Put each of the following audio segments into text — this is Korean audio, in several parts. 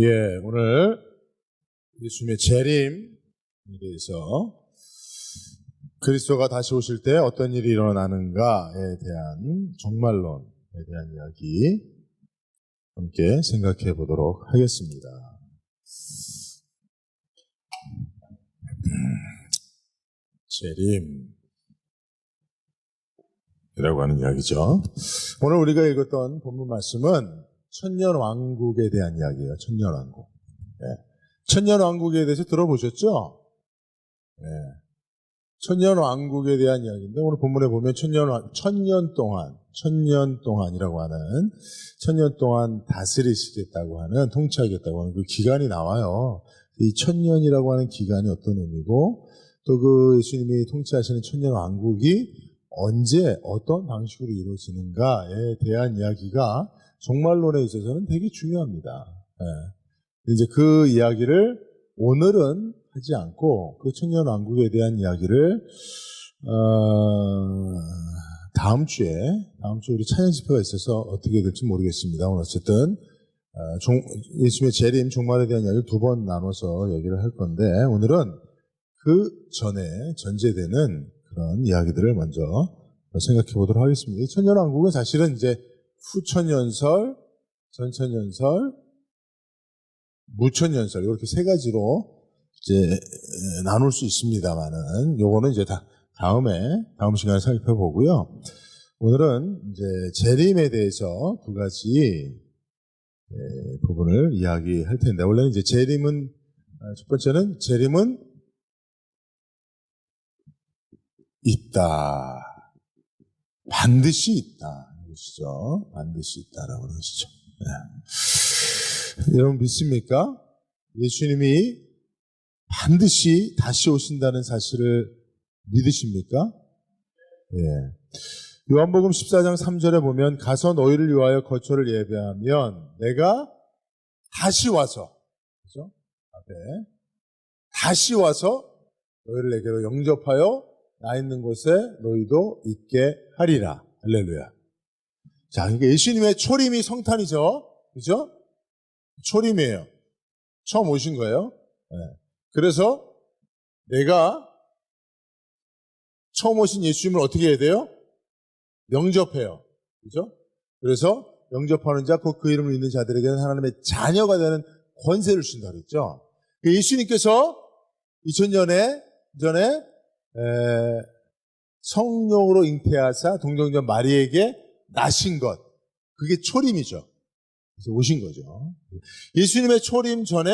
예, 오늘 예수님의 재림에 대해서 그리스도가 다시 오실 때 어떤 일이 일어나는가에 대한 종말론에 대한 이야기 함께 생각해 보도록 하겠습니다. 재림이라고 하는 이야기죠. 오늘 우리가 읽었던 본문 말씀은 천년왕국에 대한 이야기예요. 천년왕국. 예. 천년왕국에 대해서 들어보셨죠? 예. 천년왕국에 대한 이야기인데 오늘 본문에 보면 천년 동안이라고 하는 천년 동안 다스리시겠다고 하는 통치하겠다고 하는 그 기간이 나와요. 이 천년이라고 하는 기간이 어떤 의미고 또 그 예수님이 통치하시는 천년왕국이 언제 어떤 방식으로 이루어지는가에 대한 이야기가 종말론에 있어서는 되게 중요합니다. 예. 이제 그 이야기를 오늘은 하지 않고 그 천년왕국에 대한 이야기를 다음 주에 우리 찬양 집회가 있어서 어떻게 될지 모르겠습니다. 오늘 어쨌든 예수님의 재림 종말에 대한 이야기를 두 번 나눠서 얘기를 할 건데 오늘은 그 전에 전제되는 그런 이야기들을 먼저 생각해 보도록 하겠습니다. 이 천년왕국은 사실은 이제 후천년설, 전천년설, 무천년설 이렇게 세 가지로 이제 나눌 수 있습니다만은 요거는 이제 다음 시간에 살펴보고요. 오늘은 이제 재림에 대해서 두 가지 부분을 이야기할 텐데 원래는 이제 재림은 첫 번째는 재림은 있다. 반드시 있다. 것이죠. 반드시 있다라고 하는 것이죠. 네. 여러분 믿습니까? 예수님이 반드시 다시 오신다는 사실을 믿으십니까? 예. 요한복음 14장 3절에 보면 가서 너희를 위하여 거처를 예배하면 내가 다시 와서 그렇죠? 앞에 다시 와서 너희를 내게로 영접하여 나 있는 곳에 너희도 있게 하리라. 할렐루야. 자, 그러니까 예수님의 초림이 성탄이죠. 그죠? 초림이에요. 처음 오신 거예요. 네. 그래서 내가 처음 오신 예수님을 어떻게 해야 돼요? 영접해요. 그죠? 그래서 영접하는 자, 곧 그 이름을 믿는 자들에게는 하나님의 자녀가 되는 권세를 주신다고 그랬죠. 예수님께서 2000년 전에 성령으로 잉태하사 동정녀 마리에게 나신 것, 그게 초림이죠. 그래서 오신 거죠. 예수님의 초림 전에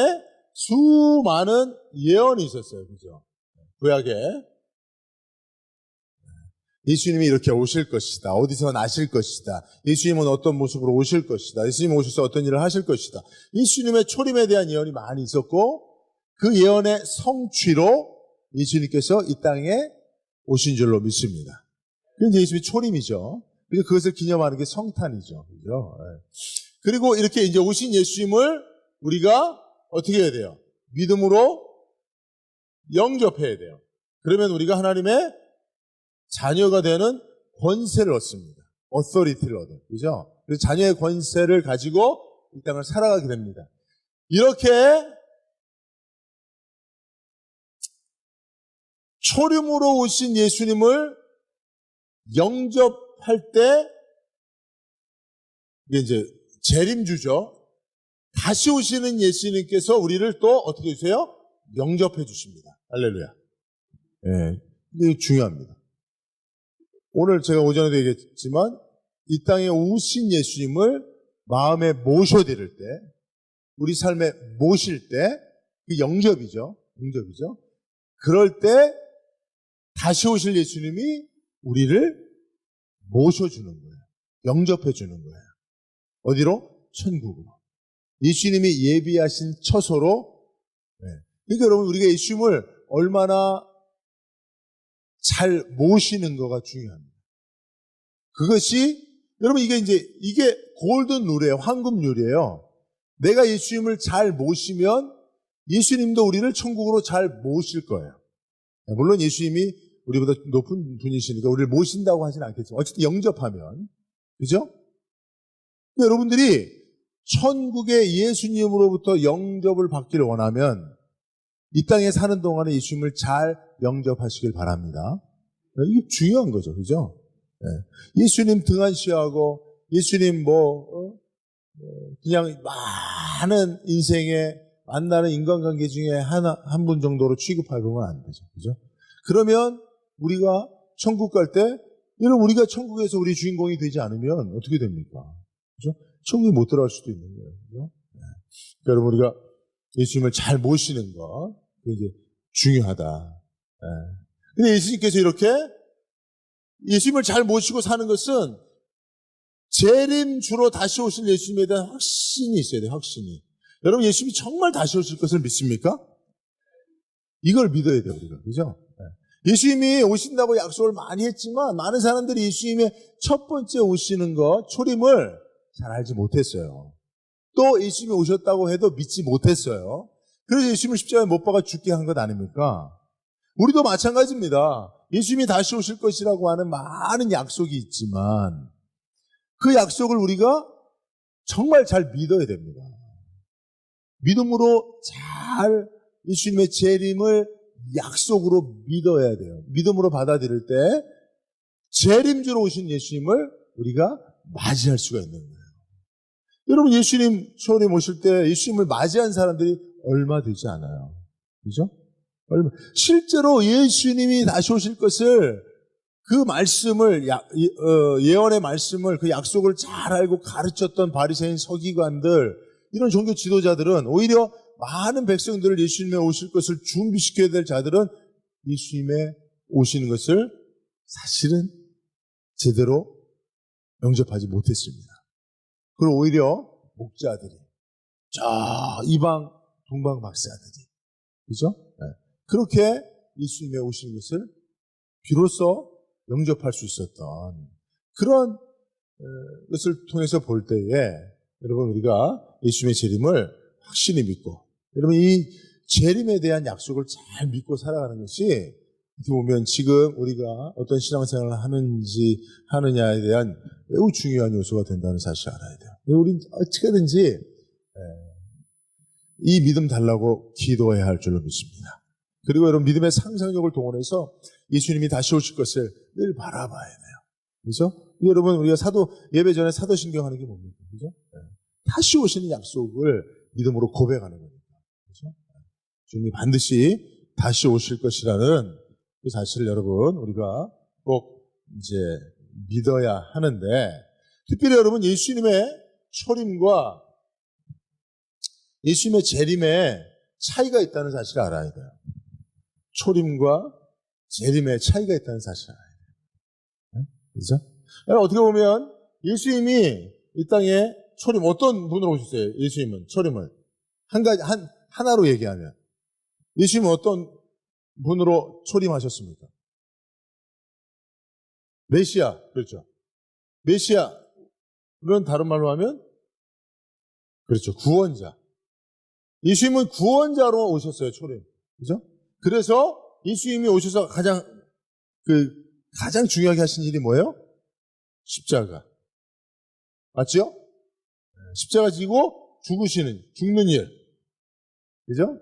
수많은 예언이 있었어요. 그죠? 구약에 예수님이 이렇게 오실 것이다. 어디서 나실 것이다. 예수님은 어떤 모습으로 오실 것이다. 예수님이 오셔서 어떤 일을 하실 것이다. 예수님의 초림에 대한 예언이 많이 있었고 그 예언의 성취로 예수님께서 이 땅에 오신 줄로 믿습니다. 그게 예수님의 초림이죠. 그래서 그것을 기념하는 게 성탄이죠. 그죠? 그리고 이렇게 이제 오신 예수님을 우리가 어떻게 해야 돼요? 믿음으로 영접해야 돼요. 그러면 우리가 하나님의 자녀가 되는 권세를 얻습니다. 어서리티를 얻어요. 그죠? 그래서 자녀의 권세를 가지고 이 땅을 살아가게 됩니다. 이렇게 초림으로 오신 예수님을 영접할 때 이게 이제 재림주죠. 다시 오시는 예수님께서 우리를 또 어떻게 해주세요? 영접해 주십니다. 할렐루야. 예, 이게 중요합니다. 오늘 제가 오전에도 얘기했지만 이 땅에 오신 예수님을 마음에 모셔드릴 때, 우리 삶에 모실 때, 그 영접이죠. 그럴 때 다시 오실 예수님이 우리를 모셔주는 거예요. 영접해주는 거예요. 어디로? 천국으로. 예수님이 예비하신 처소로. 네. 그러니까 여러분 우리가 예수님을 얼마나 잘 모시는 거가 중요합니다. 그것이 여러분 이게 골든 룰이에요. 황금 룰이에요. 내가 예수님을 잘 모시면 예수님도 우리를 천국으로 잘 모실 거예요. 물론 예수님이 우리보다 높은 분이시니까 우리를 모신다고 하진 않겠지만 어쨌든 영접하면 그죠? 여러분들이 천국의 예수님으로부터 영접을 받기를 원하면 이 땅에 사는 동안에 예수님을 잘 영접하시길 바랍니다. 이게 중요한 거죠. 그죠? 예수님 등한시하고 예수님 그냥 많은 인생에 만나는 인간관계 중에 한 분 정도로 취급하면 안 되죠. 그죠? 그러면 우리가 천국 갈 때, 여러분, 우리가 천국에서 우리 주인공이 되지 않으면 어떻게 됩니까? 그죠? 천국에 못 들어갈 수도 있는 거예요. 그죠? 그러니까 여러분, 우리가 예수님을 잘 모시는 것, 그게 이제 중요하다. 근데 예수님께서 이렇게 예수님을 잘 모시고 사는 것은 재림주로 다시 오실 예수님에 대한 확신이 있어야 돼요. 확신이. 여러분, 예수님이 정말 다시 오실 것을 믿습니까? 이걸 믿어야 돼요, 우리가. 그죠? 예수님이 오신다고 약속을 많이 했지만 많은 사람들이 예수님의 첫 번째 오시는 것, 초림을 잘 알지 못했어요. 또 예수님이 오셨다고 해도 믿지 못했어요. 그래서 예수님을 십자가에 못 박아 죽게 한 것 아닙니까? 우리도 마찬가지입니다. 예수님이 다시 오실 것이라고 하는 많은 약속이 있지만 그 약속을 우리가 정말 잘 믿어야 됩니다. 믿음으로 잘 예수님의 재림을 약속으로 믿어야 돼요. 믿음으로 받아들일 때 재림주로 오신 예수님을 우리가 맞이할 수가 있는 거예요. 여러분, 예수님 초림 오실 때 예수님을 맞이한 사람들이 얼마 되지 않아요. 그죠? 실제로 예수님이 다시 오실 것을 그 말씀을 예언의 말씀을 그 약속을 잘 알고 가르쳤던 바리새인 서기관들, 이런 종교 지도자들은 오히려 많은 백성들을 예수님의 오실 것을 준비시켜야 될 자들은 예수님의 오시는 것을 사실은 제대로 영접하지 못했습니다. 그리고 오히려 목자들이, 이방 동방 박사들이, 그죠? 그렇게 예수님의 오시는 것을 비로소 영접할 수 있었던 그런 것을 통해서 볼 때에 여러분, 우리가 예수님의 재림을 확실히 믿고, 여러분, 이 재림에 대한 약속을 잘 믿고 살아가는 것이 어떻게 보면 지금 우리가 어떤 신앙생활을 하느냐에 대한 매우 중요한 요소가 된다는 사실을 알아야 돼요. 우리는 어떻게든지 이 믿음 달라고 기도해야 할 줄로 믿습니다. 그리고 여러분, 믿음의 상상력을 동원해서 예수님이 다시 오실 것을 늘 바라봐야 돼요. 그죠? 여러분, 우리가 예배 전에 사도신경 하는 게 뭡니까? 그죠? 다시 오시는 약속을 믿음으로 고백하는 거니까. 그죠? 주님이 반드시 다시 오실 것이라는 그 사실을 여러분, 우리가 꼭 이제 믿어야 하는데, 특별히 여러분, 예수님의 초림과 예수님의 재림에 차이가 있다는 사실을 알아야 돼요. 초림과 재림에 차이가 있다는 사실을 알아야 돼요. 그죠? 어떻게 보면 예수님이 이 땅에 초림, 어떤 분으로 오셨어요? 예수님은 초림을 하나로 얘기하면 예수님은 어떤 분으로 초림하셨습니까? 메시아, 그렇죠? 메시아는 다른 말로 하면, 그렇죠, 구원자. 예수님은 구원자로 오셨어요, 초림. 그죠? 그래서 예수님이 오셔서 가장 중요하게 하신 일이 뭐예요? 십자가. 맞죠? 십자가 지고 죽는 일. 그죠?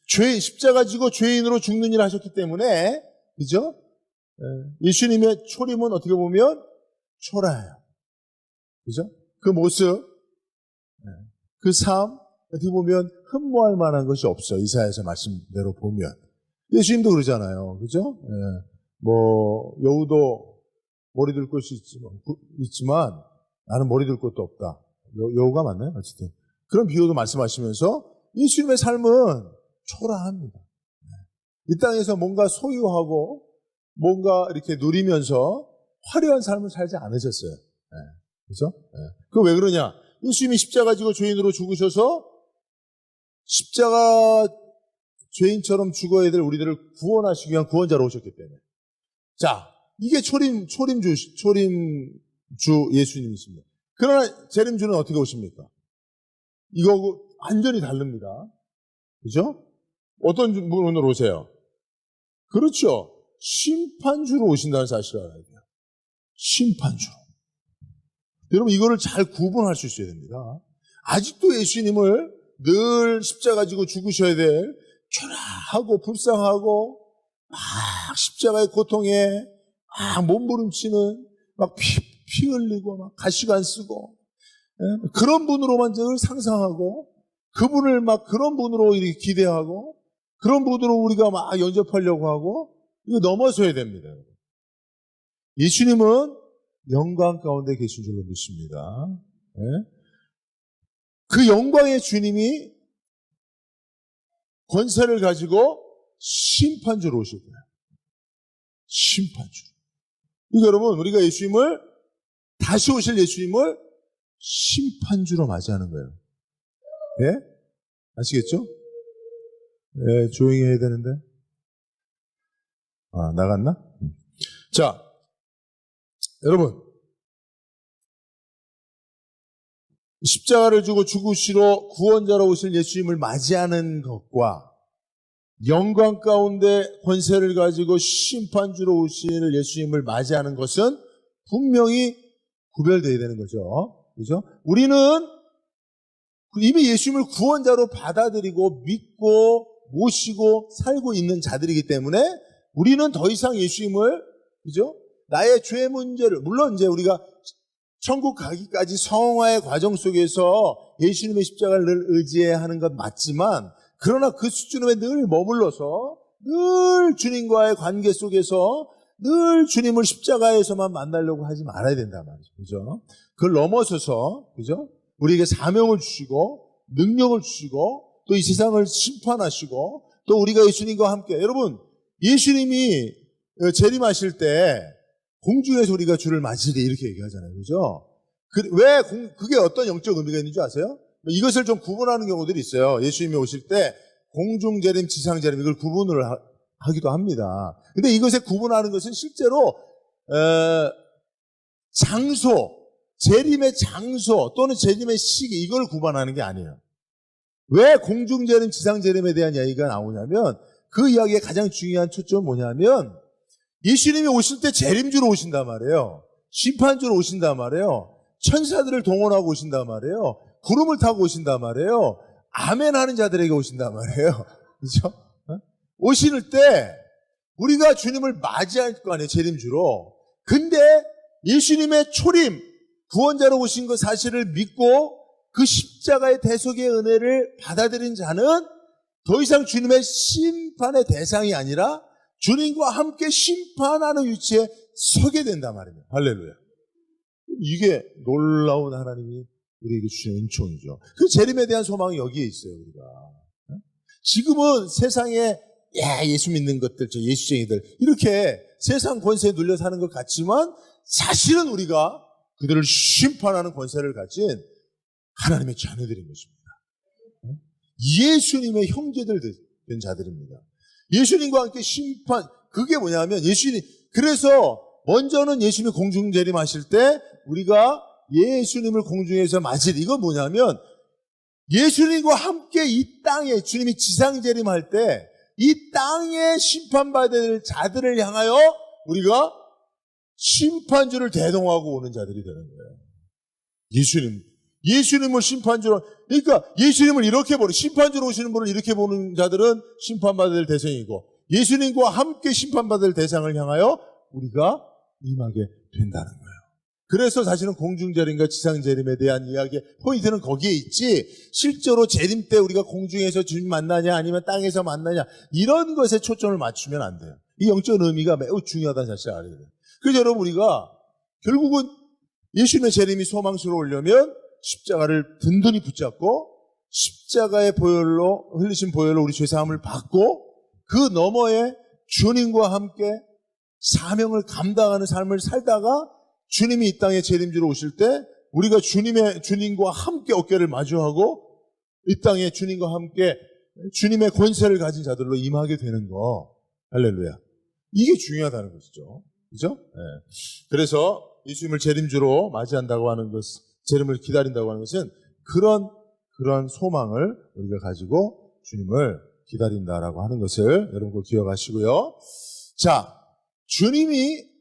십자가 지고 죄인으로 죽는 일을 하셨기 때문에, 그죠? 예수님의 초림은 어떻게 보면 초라해요. 그죠? 그 모습, 그 삶, 어떻게 보면 흠모할 만한 것이 없어요. 이사야서 말씀대로 보면. 예수님도 그러잖아요. 그죠? 여우도 머리 들 곳이 있지만 나는 머리 들 곳도 없다. 여우가 맞나요? 어쨌든. 그런 비유도 말씀하시면서 예수님의 삶은 초라합니다. 이 땅에서 뭔가 소유하고 뭔가 이렇게 누리면서 화려한 삶을 살지 않으셨어요. 그죠? 그거 왜 그러냐? 예수님이 십자가 지고 죄인으로 죽으셔서 십자가 죄인처럼 죽어야 될 우리들을 구원하시기 위한 구원자로 오셨기 때문에. 자, 이게 초림주 예수님이십니다. 그러나 재림주는 어떻게 오십니까? 이거 완전히 다릅니다. 그죠? 어떤 분으로 오세요? 그렇죠. 심판주로 오신다는 사실을 알아야 돼요. 심판주로. 여러분, 이거를 잘 구분할 수 있어야 됩니다. 아직도 예수님을 늘 십자가 지고 죽으셔야 될 초라하고 불쌍하고 막 십자가의 고통에 막 몸부림치는 막 피 흘리고 막 가시관 쓰고 그런 분으로만 늘 상상하고 그분을 막 그런 분으로 이렇게 기대하고 그런 분으로 우리가 막 영접하려고 하고 이거 넘어서야 됩니다. 예수님은 영광 가운데 계신 줄로 믿습니다. 그 영광의 주님이 권세를 가지고 심판주로 오실 거예요. 심판주. 그러니까 여러분 우리가 예수님을 다시 오실 예수님을 심판주로 맞이하는 거예요. 예? 아시겠죠? 예, 조용히 해야 되는데. 아, 나갔나? 자, 여러분. 십자가를 주고 죽으시러 구원자로 오실 예수님을 맞이하는 것과 영광 가운데 권세를 가지고 심판주로 오실 예수님을 맞이하는 것은 분명히 구별되어야 되는 거죠. 그죠? 우리는 이미 예수님을 구원자로 받아들이고 믿고 모시고 살고 있는 자들이기 때문에 우리는 더 이상 예수님을, 그죠? 나의 죄 문제를, 물론 이제 우리가 천국 가기까지 성화의 과정 속에서 예수님의 십자가를 늘 의지해야 하는 건 맞지만, 그러나 그 수준에 늘 머물러서 늘 주님과의 관계 속에서 늘 주님을 십자가에서만 만나려고 하지 말아야 된단 말이죠. 그죠? 그걸 넘어서서, 그죠? 우리에게 사명을 주시고, 능력을 주시고, 또 이 세상을 심판하시고, 또 우리가 예수님과 함께, 여러분, 예수님이 재림하실 때 공중에서 우리가 주를 맞으리 이렇게 얘기하잖아요. 그죠? 그게 어떤 영적 의미가 있는 줄 아세요? 이것을 좀 구분하는 경우들이 있어요. 예수님이 오실 때 공중 재림, 지상 재림 이걸 구분을 하기도 합니다. 근데 이것에 구분하는 것은 실제로 장소, 재림의 장소 또는 재림의 시기 이걸 구분하는 게 아니에요. 왜 공중 재림, 지상 재림에 대한 이야기가 나오냐면 그 이야기의 가장 중요한 초점은 뭐냐면 예수님이 오실 때 재림주로 오신단 말이에요. 심판주로 오신단 말이에요. 천사들을 동원하고 오신단 말이에요. 구름을 타고 오신단 말이에요. 아멘 하는 자들에게 오신단 말이에요. 그죠? 오실 때 우리가 주님을 맞이할 거 아니에요. 재림주로. 근데 예수님의 초림, 구원자로 오신 그 사실을 믿고 그 십자가의 대속의 은혜를 받아들인 자는 더 이상 주님의 심판의 대상이 아니라 주님과 함께 심판하는 위치에 서게 된단 말입니다. 할렐루야. 이게 놀라운 하나님이 우리에게 주신 은총이죠. 그 재림에 대한 소망이 여기에 있어요, 우리가. 지금은 세상에 예수 믿는 것들, 저 예수쟁이들 이렇게 세상 권세에 눌려 사는 것 같지만 사실은 우리가 그들을 심판하는 권세를 가진 하나님의 자녀들인 것입니다. 예수님의 형제들 된 자들입니다. 예수님과 함께 심판, 그게 뭐냐면 그래서 먼저는 예수님이 공중 재림하실 때 우리가 예수님을 공중에서 맞으리. 이건 뭐냐면 예수님과 함께 이 땅에 주님이 지상 재림할 때 이 땅에 심판받을 자들을 향하여 우리가 심판주를 대동하고 오는 자들이 되는 거예요. 예수님을 심판주로, 그러니까 예수님을 이렇게 보는, 심판주로 오시는 분을 이렇게 보는 자들은 심판받을 대상이고 예수님과 함께 심판받을 대상을 향하여 우리가 임하게 된다는 거예요. 그래서 사실은 공중재림과 지상재림에 대한 이야기의 포인트는 거기에 있지, 실제로 재림 때 우리가 공중에서 주님 만나냐 아니면 땅에서 만나냐 이런 것에 초점을 맞추면 안 돼요. 이 영적 의미가 매우 중요하다는 사실을 알아야 돼요. 그래서 여러분 우리가 결국은 예수님의 재림이 소망스러우려면 십자가를 든든히 붙잡고 십자가의 보혈로 흘리신 보혈로 우리 죄사함을 받고 그 너머에 주님과 함께 사명을 감당하는 삶을 살다가 주님이 이 땅에 재림주로 오실 때 우리가 주님과 함께 어깨를 마주하고 이 땅에 주님과 함께 주님의 권세를 가진 자들로 임하게 되는 거. 할렐루야. 이게 중요하다는 것이죠. 그죠? 네. 그래서 예수님을 재림주로 맞이한다고 하는 것, 재림을 기다린다고 하는 것은 그런 소망을 우리가 가지고 주님을 기다린다라고 하는 것을 여러분 꼭 기억하시고요. 자, 주님이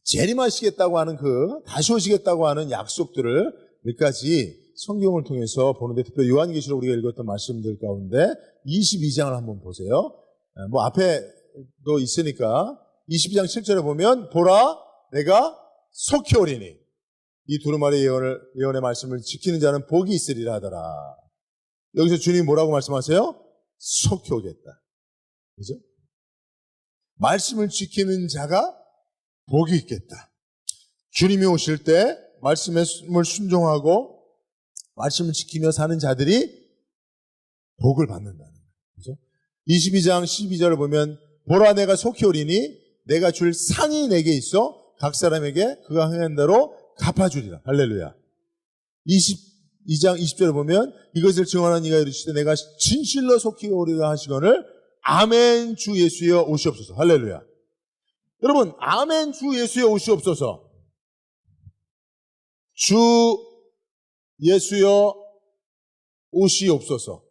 재림하시겠다고 하는 다시 오시겠다고 하는 약속들을 몇 가지 성경을 통해서 보는데 특별히 요한계시록 우리가 읽었던 말씀들 가운데 22장을 한번 보세요. 뭐 앞에도 있으니까 22장 7절에 보면 보라 내가 속히 오리니 이 두루마리 예언의 말씀을 지키는 자는 복이 있으리라 하더라. 여기서 주님이 뭐라고 말씀하세요? 속히 오겠다. 그죠? 말씀을 지키는 자가 복이 있겠다. 주님이 오실 때 말씀을 순종하고 말씀을 지키며 사는 자들이 복을 받는다는 거예요. 그죠? 22장 12절을 보면 보라 내가 속히 오리니 내가 줄 상이 내게 있어 각 사람에게 그가 행한 대로 갚아주리라. 할렐루야. 22장 20절을 보면 이것을 증언하는 이가 이르시되 내가 진실로 속히 오리라 하시거늘 아멘 주 예수여 오시옵소서. 할렐루야. 여러분 아멘 주 예수여 오시옵소서. 주 예수여 오시옵소서.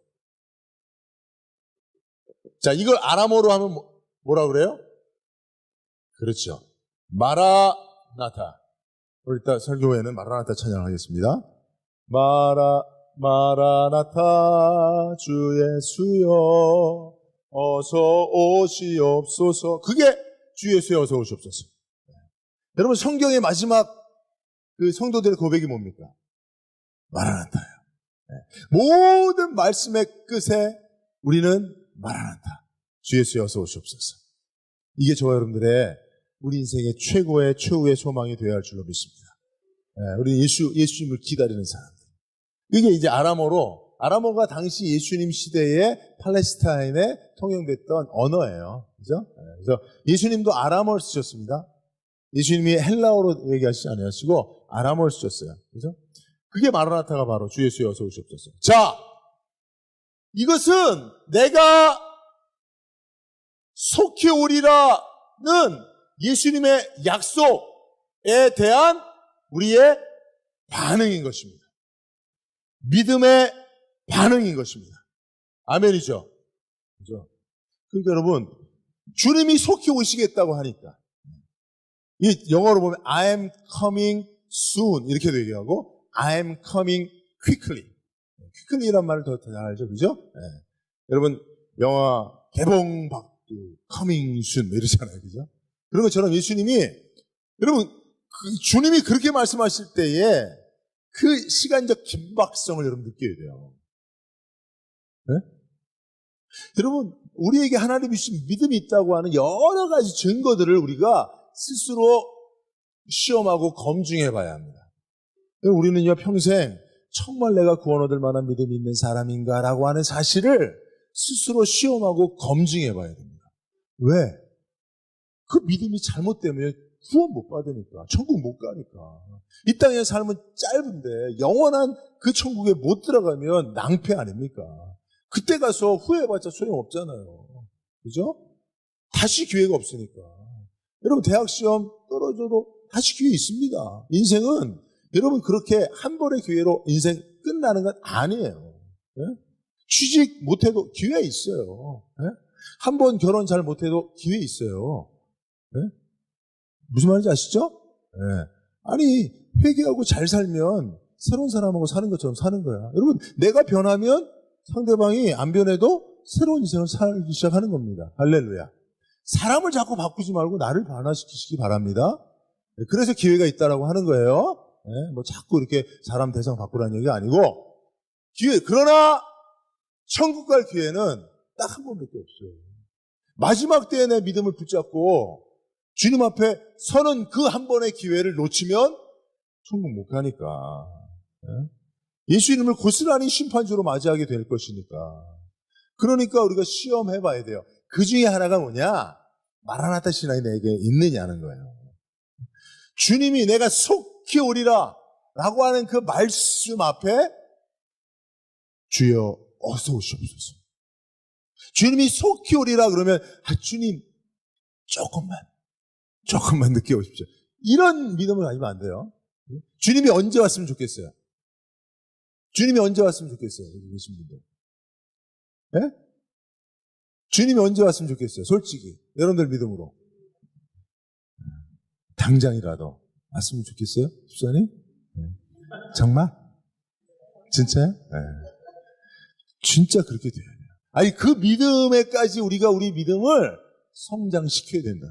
자, 이걸 아람어로 하면 뭐라 그래요? 그렇죠. 마라나타. 우리 이따 설교회는 마라나타 찬양하겠습니다. 마라나타 주 예수여 어서 오시옵소서. 그게 주 예수여 어서 오시옵소서. 여러분 성경의 마지막 그 성도들의 고백이 뭡니까? 마라나타예요. 모든 말씀의 끝에 우리는 마라나타. 주 예수여 어서 오시옵소서. 이게 저와 여러분들의 우리 인생의 최고의 최후의 소망이 되어야 할 줄로 믿습니다. 우리 예수님을 기다리는 사람들. 이게 이제 아람어가 당시 예수님 시대에 팔레스타인에 통용됐던 언어예요. 그죠? 그래서 예수님도 아람어를 쓰셨습니다. 예수님이 헬라어로 얘기하시지 않으시고 아람어를 쓰셨어요. 그죠? 그게 마라나타가 바로 주 예수여 어서 오시옵소서. 자, 이것은 내가 속히 오리라는 예수님의 약속에 대한 우리의 반응인 것입니다. 믿음의 반응인 것입니다. 아멘이죠? 그죠? 그러니까 여러분, 주님이 속히 오시겠다고 하니까 이 영어로 보면 I am coming soon 이렇게도 얘기하고 I am coming quickly. quickly란 말을 더 잘 알죠, 그죠? 여러분 영화 개봉박두 coming soon 이러잖아요, 그죠? 그런 것처럼 예수님이 여러분 주님이 그렇게 말씀하실 때에 그 시간적 긴박성을 여러분 느껴야 돼요. 네? 여러분 우리에게 하나님이 주신 믿음이 있다고 하는 여러 가지 증거들을 우리가 스스로 시험하고 검증해 봐야 합니다. 우리는요 평생 정말 내가 구원 얻을 만한 믿음이 있는 사람인가라고 하는 사실을 스스로 시험하고 검증해 봐야 됩니다. 왜? 그 믿음이 잘못되면 구원 못 받으니까, 천국 못 가니까. 이 땅의 삶은 짧은데 영원한 그 천국에 못 들어가면 낭패 아닙니까? 그때 가서 후회해봤자 소용없잖아요. 그죠? 다시 기회가 없으니까. 여러분 대학 시험 떨어져도 다시 기회 있습니다. 인생은 여러분 그렇게 한 번의 기회로 인생 끝나는 건 아니에요. 네? 취직 못해도 기회 있어요. 네? 한 번 결혼 잘 못해도 기회 있어요. 네? 무슨 말인지 아시죠? 네. 아니 회개하고 잘 살면 새로운 사람하고 사는 것처럼 사는 거야. 여러분 내가 변하면 상대방이 안 변해도 새로운 인생을 살기 시작하는 겁니다. 할렐루야. 사람을 자꾸 바꾸지 말고 나를 변화시키시기 바랍니다. 네, 그래서 기회가 있다라고 하는 거예요. 네, 뭐 자꾸 이렇게 사람 대상 바꾸라는 얘기가 아니고 그러나 천국 갈 기회는 딱 한 번밖에 없어요. 마지막 때에 내 믿음을 붙잡고 주님 앞에 서는 그 한 번의 기회를 놓치면 천국 못 가니까. 네? 예수 이름을 고스란히 심판주로 맞이하게 될 것이니까. 그러니까 우리가 시험해 봐야 돼요. 그 중에 하나가 뭐냐? 마라나타 신앙이 내게 있느냐는 거예요. 주님이 내가 속히 오리라 라고 하는 그 말씀 앞에 주여 어서 오시옵소서. 주님이 속히 오리라 그러면 주님 조금만 늦게 오십시오. 이런 믿음을 가지면 안 돼요. 주님이 언제 왔으면 좋겠어요? 주님이 언제 왔으면 좋겠어요? 여기 계신 분들. 네? 주님이 언제 왔으면 좋겠어요? 솔직히 여러분들 믿음으로 당장이라도 왔으면 좋겠어요? 집사님? 네. 정말? 진짜요? 네. 진짜 그렇게 돼야 돼요. 아니, 그 믿음에까지 우리가 우리 믿음을 성장시켜야 된다.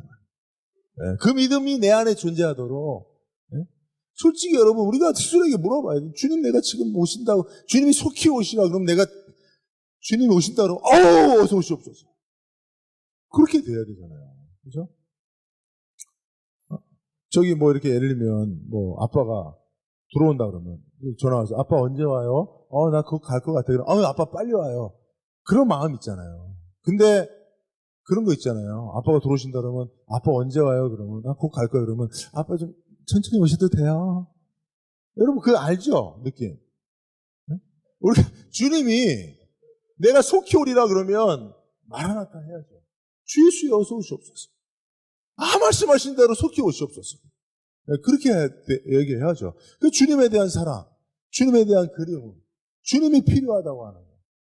네. 그 믿음이 내 안에 존재하도록. 네? 솔직히 여러분, 우리가 스스로에게 물어봐야 돼요. 주님, 내가 지금 오신다고, 주님이 속히 오시라. 그럼 내가 주님이 오신다고, 어서 오시옵소서. 그렇게 돼야 되잖아요. 그죠? 저기 뭐 이렇게 예를 들면, 뭐, 아빠가 들어온다 그러면, 전화 와서, 아빠 언제 와요? 나 그거 갈 것 같아. 그럼, 아빠 빨리 와요. 그런 마음 있잖아요. 근데, 그런 거 있잖아요. 아빠가 들어오신다 그러면, 아빠 언제 와요? 그러면, 나 곧 갈 거야. 그러면, 아빠 좀 천천히 오셔도 돼요. 여러분, 그거 알죠? 느낌. 네? 우리, 주님이 내가 속히 오리라 그러면, 마라나타 해야죠. 주 예수여 어서 오시옵소서. 말씀하신 대로 속히 오시옵소서. 네, 그렇게 얘기해야죠. 그 주님에 대한 사랑, 주님에 대한 그리움, 주님이 필요하다고 하는 거예요.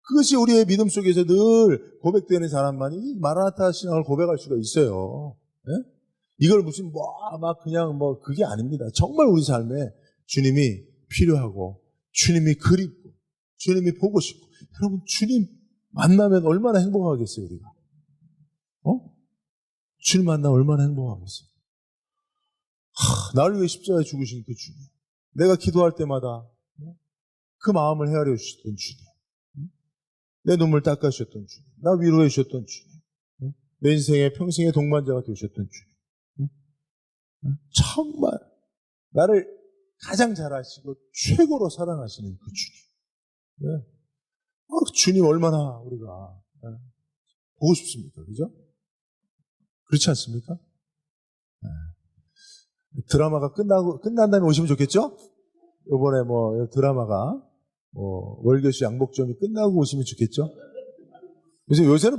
그것이 우리의 믿음 속에서 늘 고백되는 사람만이 마라나타 신앙을 고백할 수가 있어요. 네? 이걸 무슨 그냥 그게 아닙니다. 정말 우리 삶에 주님이 필요하고, 주님이 그립고, 주님이 보고 싶고, 여러분 주님 만나면 얼마나 행복하겠어요, 우리가. 주님 만나면 얼마나 행복하겠어요. 나를 위해 십자가에 죽으신 그 주님. 내가 기도할 때마다 그 마음을 헤아려 주셨던 주님. 내 눈물 닦아주셨던 주님. 나 위로해 주셨던 주님. 내 인생의 평생의 동반자가 되셨던 주님. 정말 나를 가장 잘 아시고 최고로 사랑하시는 그 주님. 주님 얼마나 우리가 보고 싶습니까? 그죠? 그렇지 않습니까? 드라마가 끝난 다음에 오시면 좋겠죠? 요번에 드라마가, 월교시 양복점이 끝나고 오시면 좋겠죠? 그래서 요새는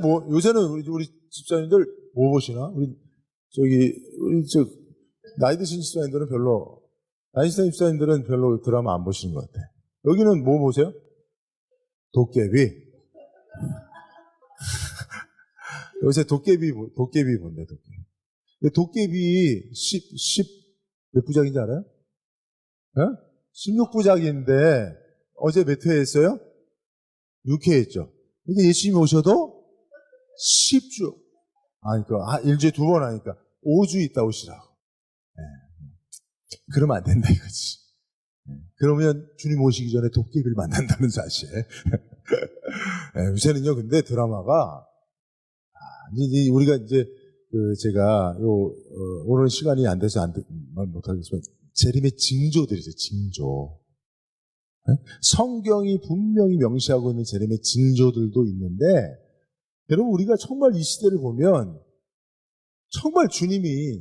우리 집사님들 뭐 보시나? 나이 드신 집사님들은 나이 드신 집사님들은 별로 드라마 안 보시는 것 같아. 여기는 뭐 보세요? 도깨비. 요새 도깨비 본대, 도깨비. 근데 도깨비 10몇 부작인지 알아요? 16부작인데, 어제 몇 회 했어요? 6회 했죠. 근데 예수님이 오셔도 10주. 일주일에 2번 하니까 5주 있다 오시라고. 그러면 안 된다 이거지. 그러면 주님 오시기 전에 도깨비를 만난다는 사실. 요새는요, 근데 드라마가, 우리가 제가 오늘 시간이 안 돼서 말 못하겠지만, 재림의 징조들이죠, 징조. 성경이 분명히 명시하고 있는 재림의 징조들도 있는데, 여러분, 우리가 정말 이 시대를 보면, 정말 주님이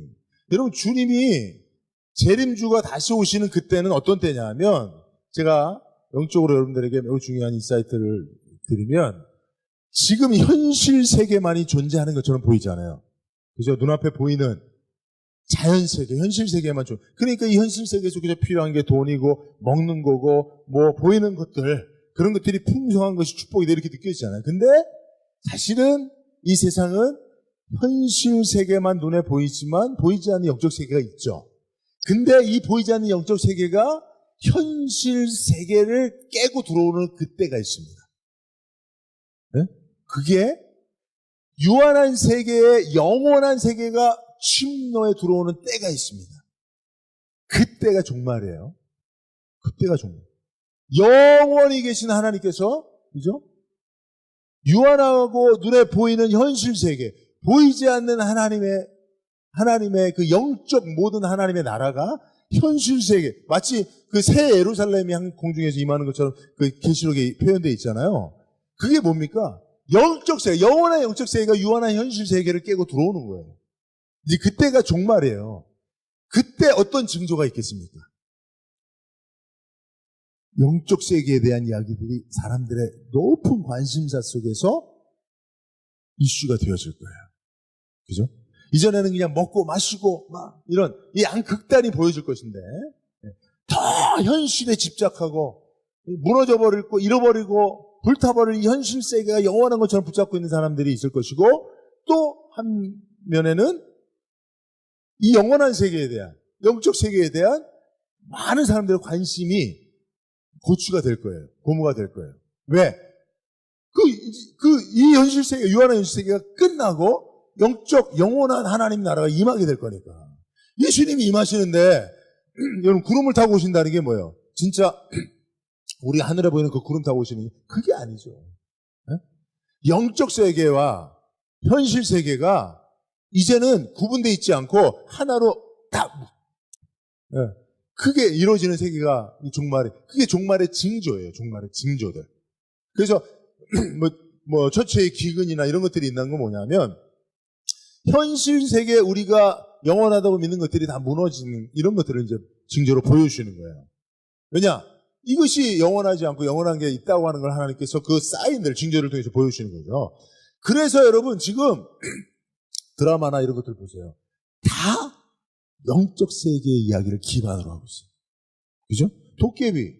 재림주가 다시 오시는 그때는 어떤 때냐 하면, 제가 영적으로 여러분들에게 매우 중요한 인사이트를 드리면, 지금 현실 세계만이 존재하는 것처럼 보이잖아요. 그죠? 눈앞에 보이는 자연 세계, 현실 세계만 그러니까 이 현실 세계 속에서 필요한 게 돈이고, 먹는 거고, 보이는 것들, 그런 것들이 풍성한 것이 축복이다 이렇게 느껴지잖아요. 근데 사실은 이 세상은 현실 세계만 눈에 보이지만 보이지 않는 영적 세계가 있죠. 근데 이 보이지 않는 영적 세계가 현실 세계를 깨고 들어오는 그때가 있습니다. 네? 그게 유한한 세계에 영원한 세계가 침노에 들어오는 때가 있습니다. 그때가 종말이에요. 그때가 종말. 영원히 계신 하나님께서, 그죠? 유한하고 눈에 보이는 현실 세계, 보이지 않는 하나님의 그 영적 모든 하나님의 나라가 현실 세계, 마치 그 새 예루살렘이 공중에서 임하는 것처럼 그 계시록에 표현되어 있잖아요. 그게 뭡니까? 영적 세계, 영원한 영적 세계가 유한한 현실 세계를 깨고 들어오는 거예요. 이제 그때가 종말이에요. 그때 어떤 징조가 있겠습니까? 영적 세계에 대한 이야기들이 사람들의 높은 관심사 속에서 이슈가 되어질 거예요. 그죠? 이전에는 그냥 먹고 마시고 이런 이 양극단이 보여질 것인데, 더 현실에 집착하고 무너져 버리고 잃어버리고 불타버릴 이 현실 세계가 영원한 것처럼 붙잡고 있는 사람들이 있을 것이고, 또 한 면에는 이 영원한 세계에 대한, 영적 세계에 대한 많은 사람들의 관심이 고추가 될 거예요. 고무가 될 거예요. 왜? 이 현실 세계, 유한한 현실 세계가 끝나고 영적, 영원한 하나님 나라가 임하게 될 거니까. 예수님이 임하시는데, 여러분, 구름을 타고 오신다는 게 뭐예요? 진짜, 우리 하늘에 보이는 그 구름 타고 오시는 게 그게 아니죠. 네? 영적 세계와 현실 세계가 이제는 구분되어 있지 않고 하나로 딱, 네. 그게 이루어지는 세계가 그게 종말의 징조예요. 종말의 징조들. 그래서, 처치의 기근이나 이런 것들이 있는 건 뭐냐면, 현실 세계에 우리가 영원하다고 믿는 것들이 다 무너지는 이런 것들을 이제 징조로 보여주시는 거예요. 왜냐? 이것이 영원하지 않고 영원한 게 있다고 하는 걸 하나님께서 그 사인들, 징조를 통해서 보여주시는 거죠. 그래서 여러분 지금 드라마나 이런 것들 보세요. 다 영적 세계의 이야기를 기반으로 하고 있어요. 그죠? 도깨비.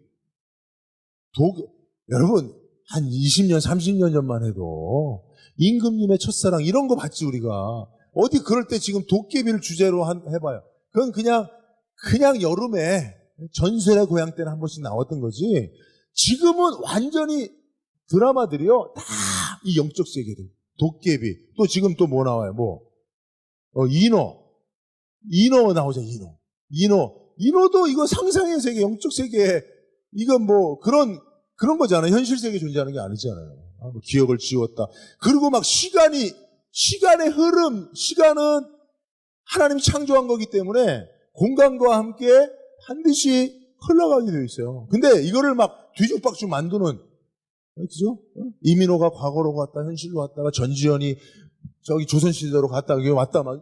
여러분, 한 20년, 30년 전만 해도 임금님의 첫사랑 이런 거 봤지, 우리가. 어디 그럴 때 지금 도깨비를 주제로 해봐요. 그건 그냥 여름에 전설의 고향 때는 한 번씩 나왔던 거지. 지금은 완전히 드라마들이요. 다 이 영적 세계들. 도깨비. 또 지금 또 뭐 나와요? 인어 나오죠, 인어도 이거 상상의 세계, 영적 세계, 이건 그런 거잖아요. 현실 세계에 존재하는 게 아니잖아요. 기억을 지웠다. 그리고 막 시간의 흐름, 시간은 하나님이 창조한 거기 때문에 공간과 함께 반드시 흘러가게 되어 있어요. 근데 이거를 막 뒤죽박죽 만드는, 그죠? 이민호가 과거로 갔다, 현실로 갔다가 전지현이 저기 조선시대로 갔다, 여기 왔다, 막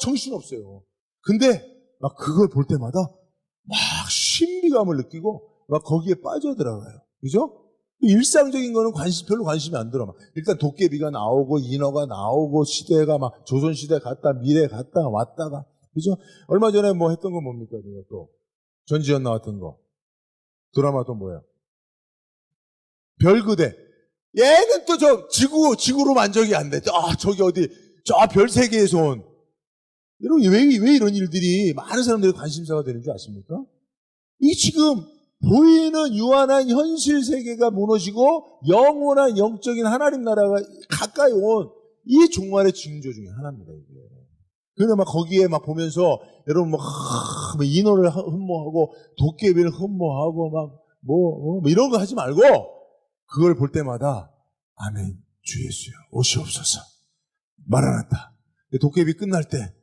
정신없어요. 근데 막 그걸 볼 때마다 막 신비감을 느끼고 막 거기에 빠져들어가요. 그죠? 일상적인 거는 별로 관심이 안 들어. 일단 도깨비가 나오고 인어가 나오고 시대가 막 조선시대 갔다 미래 갔다 왔다가. 그죠? 얼마 전에 했던 거 뭡니까? 또 전지현 나왔던 거. 드라마 또 뭐야? 별그대. 얘는 또 지구로 만족이 안 돼. 저기 어디, 별 세계에서 온. 여러분, 왜 이런 일들이 많은 사람들이 관심사가 되는 줄 아십니까? 이 지금 보이는 유한한 현실 세계가 무너지고 영원한 영적인 하나님 나라가 가까이 온 이 종말의 징조 중에 하나입니다, 이게. 그런데 막 거기에 막 보면서 여러분 인어를 흠모하고 도깨비를 흠모하고 이런 거 하지 말고 그걸 볼 때마다 아멘, 주 예수여 오시옵소서. 마라나타. 도깨비 끝날 때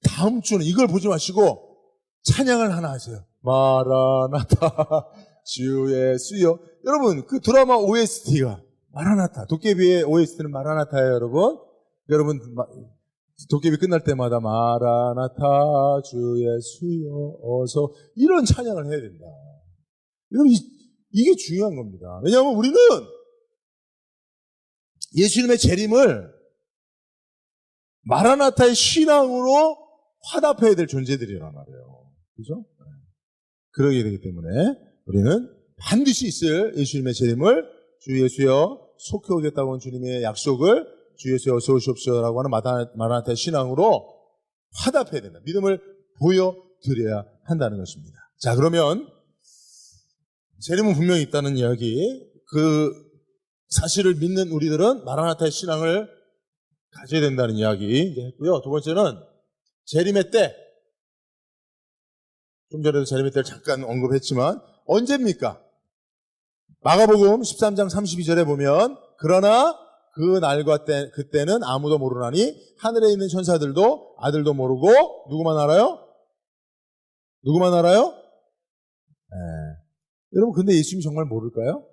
다음 주는 이걸 보지 마시고 찬양을 하나 하세요. 마라나타 주 예수여. 여러분 그 드라마 OST가 마라나타. 도깨비의 OST는 마라나타예요, 여러분. 여러분 도깨비 끝날 때마다 마라나타 주 예수여 어서 이런 찬양을 해야 된다. 여러분 이게 중요한 겁니다. 왜냐하면 우리는 예수님의 재림을 마라나타의 신앙으로 화답해야 될 존재들이란 말이에요. 그죠? 그러게 되기 때문에 우리는 반드시 있을 예수님의 재림을 주 예수여 속히 오겠다고 한 주님의 약속을 주 예수여 어서 오시옵소서라고 하는 마라나타의 신앙으로 화답해야 된다. 믿음을 보여드려야 한다는 것입니다. 자, 그러면 재림은 분명히 있다는 이야기, 그 사실을 믿는 우리들은 마라나타의 신앙을 가져야 된다는 이야기 했고요. 두 번째는 재림의 때, 좀 전에도 재림의 때를 잠깐 언급했지만 언제입니까? 마가복음 13장 32절에 보면 그러나 그 날과 그때는 아무도 모르나니 하늘에 있는 천사들도 아들도 모르고 누구만 알아요? 누구만 알아요? 여러분 근데 예수님이 정말 모를까요?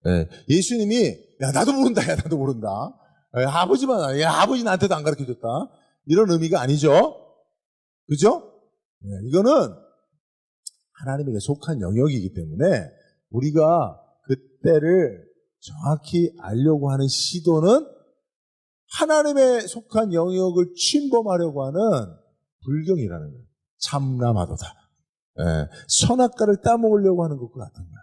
네? 예수님이 야 나도 모른다. 아버지만 알아. 야 아버지 나한테도 안 가르쳐줬다. 이런 의미가 아니죠. 그죠? 이거는 하나님에게 속한 영역이기 때문에 우리가 그때를 정확히 알려고 하는 시도는 하나님에 속한 영역을 침범하려고 하는 불경이라는 거예요. 참람하도다. 선악과를 따먹으려고 하는 것과 같은 거야.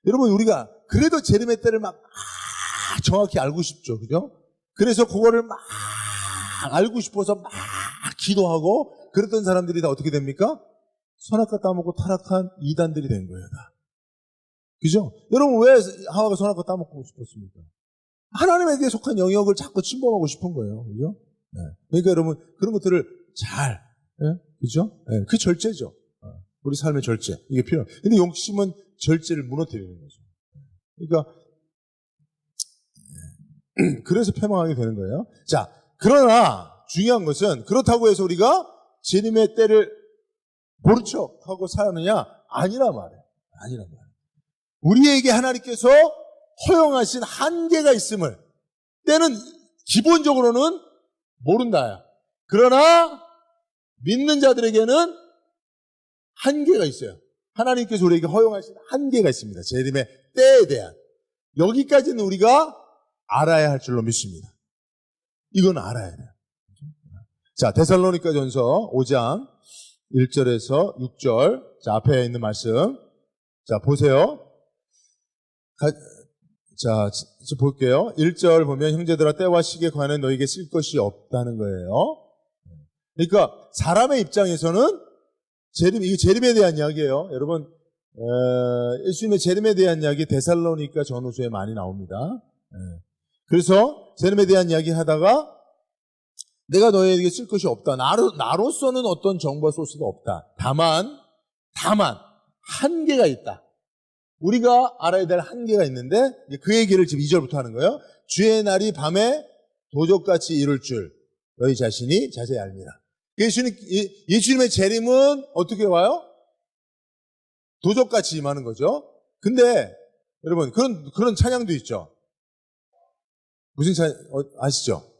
여러분 우리가 그래도 재림의 때를 막 정확히 알고 싶죠. 그죠? 그래서 그거를 막 알고 싶어서 막 기도하고 그랬던 사람들이 다 어떻게 됩니까? 선악과 따먹고 타락한 이단들이 된 거예요, 다. 그죠? 여러분, 왜 하와가 선악과 따먹고 싶었습니까? 하나님에게 속한 영역을 자꾸 침범하고 싶은 거예요. 그죠? 네. 그러니까 여러분, 그런 것들을 잘, 네? 그죠? 네. 그 절제죠. 우리 삶의 절제. 이게 필요해요. 근데 욕심은 절제를 무너뜨리는 거죠. 그러니까, 그래서 패망하게 되는 거예요. 자, 그러나 중요한 것은 그렇다고 해서 우리가 재림의 때를 모른 척하고 사느냐? 아니란 말이에요. 아니란 말이에요. 우리에게 하나님께서 허용하신 한계가 있음을 때는 기본적으로는 모른다야. 그러나 믿는 자들에게는 한계가 있어요. 하나님께서 우리에게 허용하신 한계가 있습니다. 재림의 때에 대한. 여기까지는 우리가 알아야 할 줄로 믿습니다. 이건 알아야 돼요. 자, 데살로니가전서 5장 1절에서 6절. 자, 앞에 있는 말씀. 자, 보세요. 자, 볼게요. 1절 보면 형제들아 때와 시기에 관해 너에게 쓸 것이 없다는 거예요. 그러니까 사람의 입장에서는 이게 재림에 대한 이야기예요. 여러분, 예수님의 재림에 대한 이야기 데살로니가 전후서에 많이 나옵니다. 그래서 재림에 대한 이야기 하다가 내가 너에게 쓸 것이 없다. 나로서는 어떤 정보와 소스가 없다. 다만 한계가 있다. 우리가 알아야 될 한계가 있는데 그 얘기를 지금 2절부터 하는 거예요. 주의 날이 밤에 도적같이 이룰 줄 너희 자신이 자세히 알미라. 예수님의 재림은 어떻게 와요? 도적같이 임하는 거죠. 근데 여러분 그런 찬양도 있죠. 무슨 찬양 아시죠?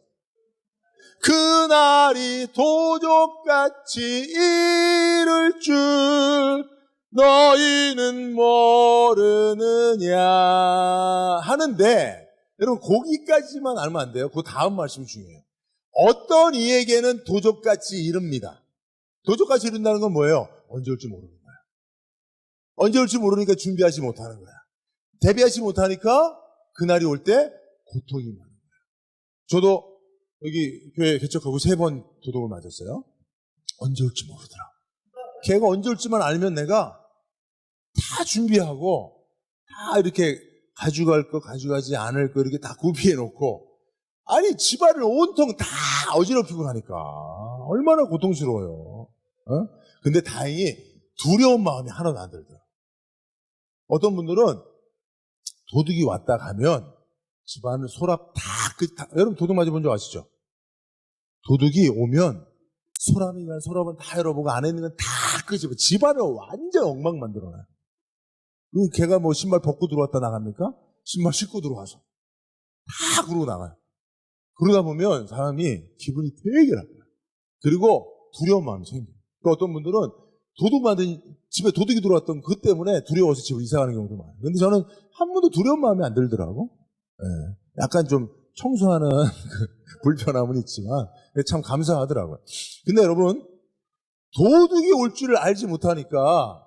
그날이 도적같이 이룰 줄 너희는 모르느냐 하는데 여러분 거기까지만 알면 안 돼요. 그 다음 말씀이 중요해요. 어떤 이에게는 도적같이 이릅니다. 도적같이 이룬다는 건 뭐예요? 언제 올지 모르는 거야. 언제 올지 모르니까 준비하지 못하는 거야. 대비하지 못하니까 그날이 올 때 고통이 많은 거예요. 저도 여기 교회 개척하고 3번 도둑을 맞았어요. 언제 올지 모르더라. 걔가 언제 올지만 알면 내가 다 준비하고 다 이렇게 가져갈 거 가져가지 않을 거 이렇게 다 구비해 놓고 아니 집안을 온통 다 어지럽히고 하니까 얼마나 고통스러워요. 근데 다행히 두려운 마음이 하나도 안 들더라. 어떤 분들은 도둑이 왔다 가면 집안을 소랍 여러분 도둑 맞아본 적 아시죠? 도둑이 오면 소랍은 다 열어보고 안에 있는 건 다 끄집어 집안을 완전 엉망 만들어놔요. 걔가 뭐 신발 벗고 들어왔다 나갑니까? 신발 신고 들어와서 다 그러고 나가요. 그러다 보면 사람이 기분이 되게 나빠요. 그리고 두려운 마음이 생겨요. 그러니까 어떤 분들은 집에 도둑이 들어왔던 그 때문에 두려워서 집을 이사 가는 경우도 많아요. 근데 저는 한 번도 두려운 마음이 안 들더라고. 약간 좀 청소하는 불편함은 있지만 참 감사하더라고요. 근데 여러분 도둑이 올 줄을 알지 못하니까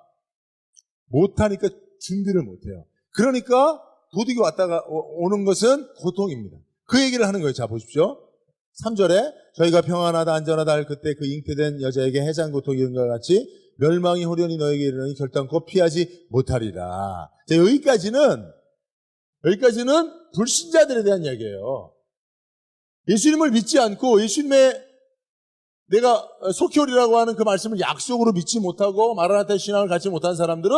준비를 못해요. 그러니까 도둑이 왔다가 오는 것은 고통입니다. 그 얘기를 하는 거예요. 자 보십시오. 3절에 저희가 평안하다 안전하다 할 그때 그 잉태된 여자에게 해장 고통이 이른 것 같이 멸망이 호련히 너에게 이르니 결단코 피하지 못하리라. 자, 여기까지는 불신자들에 대한 이야기예요. 예수님을 믿지 않고 예수님의 내가 속히 오리라고 하는 그 말씀을 약속으로 믿지 못하고 마라나타 신앙을 갖지 못한 사람들은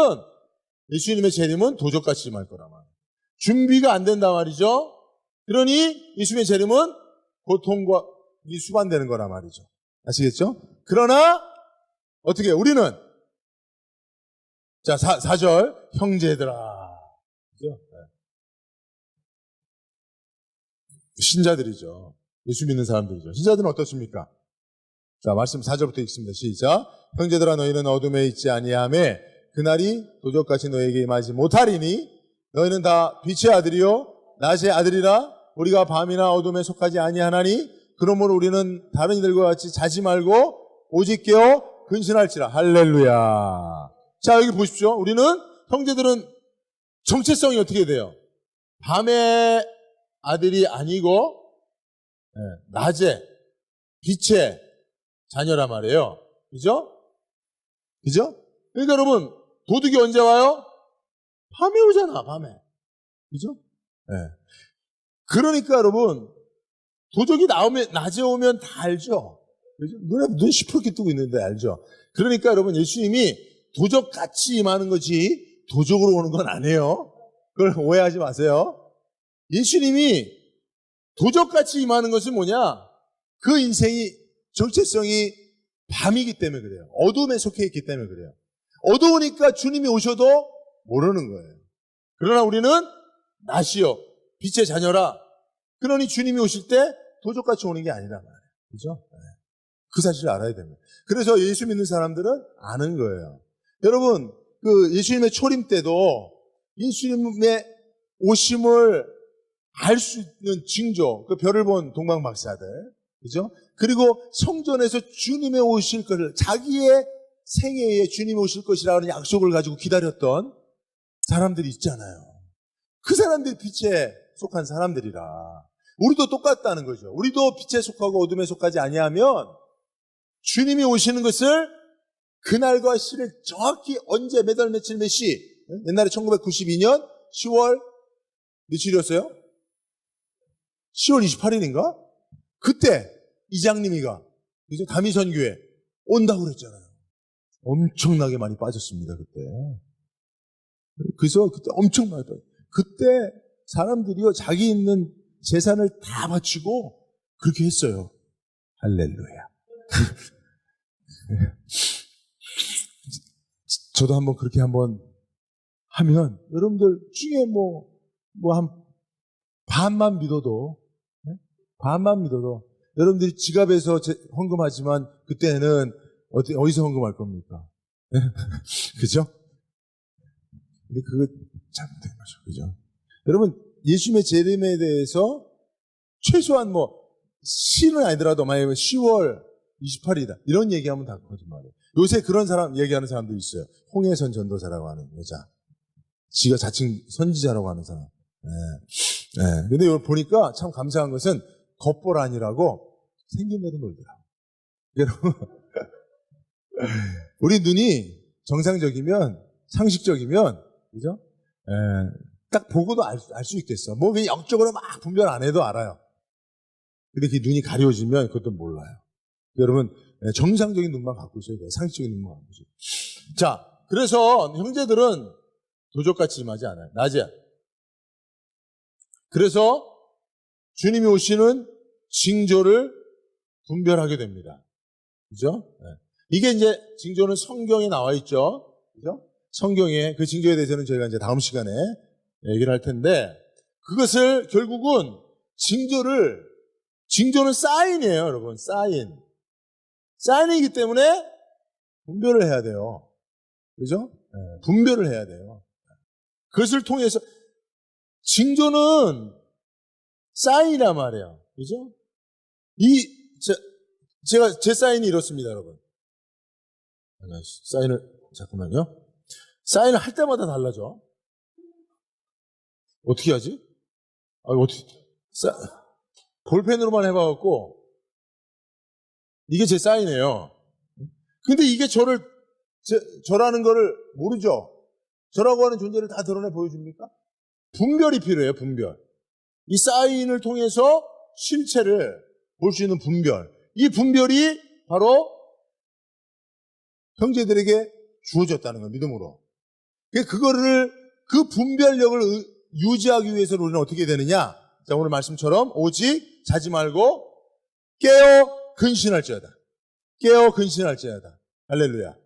예수님의 재림은 도적같이 임할 거란 말이에요. 준비가 안 된단 말이죠. 그러니 예수님의 재림은 고통과 수반되는 거란 말이죠. 아시겠죠? 그러나 어떻게 우리는 자 4절 형제들아 그죠? 신자들이죠. 예수 믿는 사람들이죠. 신자들은 어떻습니까? 자 말씀 4절부터 읽습니다. 시작. 형제들아 너희는 어둠에 있지 아니하매 그날이 도적같이 너에게 임하지 못하리니 너희는 다 빛의 아들이요 낮의 아들이라 우리가 밤이나 어둠에 속하지 아니하나니 그러므로 우리는 다른 이들과 같이 자지 말고 오직 깨어 근신할지라. 할렐루야. 자 여기 보십시오. 우리는 형제들은 정체성이 어떻게 돼요? 밤의 아들이 아니고 낮의 빛의 자녀란 말이에요. 그죠? 그죠? 그러니까 여러분, 도둑이 언제 와요? 밤에 오잖아, 밤에. 그죠? 예. 그러니까 여러분, 도둑이 낮에 오면 다 알죠? 그죠? 눈 시퍼렇게 뜨고 있는데 알죠? 그러니까 여러분, 예수님이 도적같이 임하는 거지, 도적으로 오는 건 아니에요. 그걸 오해하지 마세요. 예수님이 도적같이 임하는 것은 뭐냐? 그 인생이, 정체성이 밤이기 때문에 그래요. 어둠에 속해 있기 때문에 그래요. 어두우니까 주님이 오셔도 모르는 거예요. 그러나 우리는 낮이요, 빛의 자녀라. 그러니 주님이 오실 때 도적같이 오는 게 아니란 말이에요. 그죠? 그 사실을 알아야 됩니다. 그래서 예수 믿는 사람들은 아는 거예요. 여러분, 그 예수님의 초림 때도 예수님의 오심을 알 수 있는 징조, 그 별을 본 동방 박사들, 그죠? 그리고 성전에서 주님의 오실 것을, 자기의 생애에 주님이 오실 것이라는 약속을 가지고 기다렸던 사람들이 있잖아요. 그 사람들이 빛에 속한 사람들이라 우리도 똑같다는 거죠. 우리도 빛에 속하고 어둠에 속하지 아니하면 주님이 오시는 것을 그날과 시를 정확히 언제, 몇 월, 며칠, 몇 시, 옛날에 1992년 10월 며칠이었어요? 10월 28일인가? 그때 이장님이가 그죠? 다미선교회 온다고 그랬잖아요. 엄청나게 많이 빠졌습니다, 그때. 그래서 그때 엄청 많이 빠졌어요. 그때 사람들이요, 자기 있는 재산을 다 바치고 그렇게 했어요. 할렐루야. 저도 한번 그렇게 한번 하면 여러분들 중에 한 반만 믿어도, 반만 믿어도 여러분들이 지갑에서 헌금하지만 그때는 어디서 헌금할 겁니까? 그죠? 근데 그거 잘못된 거죠. 그죠? 여러분, 예수님의 재림에 대해서 최소한 시는 아니더라도 만약에 10월 28일이다. 이런 얘기하면 다 거짓말이에요. 요새 그런 사람 얘기하는 사람도 있어요. 홍혜선 전도사라고 하는 여자. 지가 자칭 선지자라고 하는 사람. 근데 이걸 보니까 참 감사한 것은 겉보라니라고 생긴 대로 놀더라고. 여러분, 우리 눈이 정상적이면, 상식적이면, 그죠? 딱 보고도 알 수 있겠어. 그냥 영적으로 막 분별 안 해도 알아요. 근데 그 눈이 가려워지면 그것도 몰라요. 여러분, 정상적인 눈만 갖고 있어야 돼요. 상식적인 눈만 갖고 있어요. 자, 그래서 형제들은 도적같이 임하지 않아요. 낮에. 그래서 주님이 오시는 징조를 분별하게 됩니다. 그죠? 이게 이제 징조는 성경에 나와 있죠. 그죠? 성경에 그 징조에 대해서는 저희가 이제 다음 시간에 얘기를 할 텐데, 그것을 결국은 징조는 사인이에요, 여러분. 사인이기 때문에 분별을 해야 돼요. 그죠? 분별을 해야 돼요. 그것을 통해서 징조는 사인이란 말이에요. 그죠? 제가 제 사인이 이렇습니다, 여러분. 잠깐만요. 사인을 할 때마다 달라져. 어떻게 하지? 볼펜으로만 해봐갖고, 이게 제 사인이에요. 근데 이게 저라는 거를 모르죠? 저라고 하는 존재를 다 드러내 보여줍니까? 분별이 필요해요, 분별. 이 사인을 통해서 실체를 볼 수 있는 분별. 이 분별이 바로 형제들에게 주어졌다는 거예요, 믿음으로. 그 분별력을 유지하기 위해서는 우리는 어떻게 되느냐? 자, 오늘 말씀처럼 오직 자지 말고 깨어 근신할지어다. 깨어 근신할지어다. 할렐루야.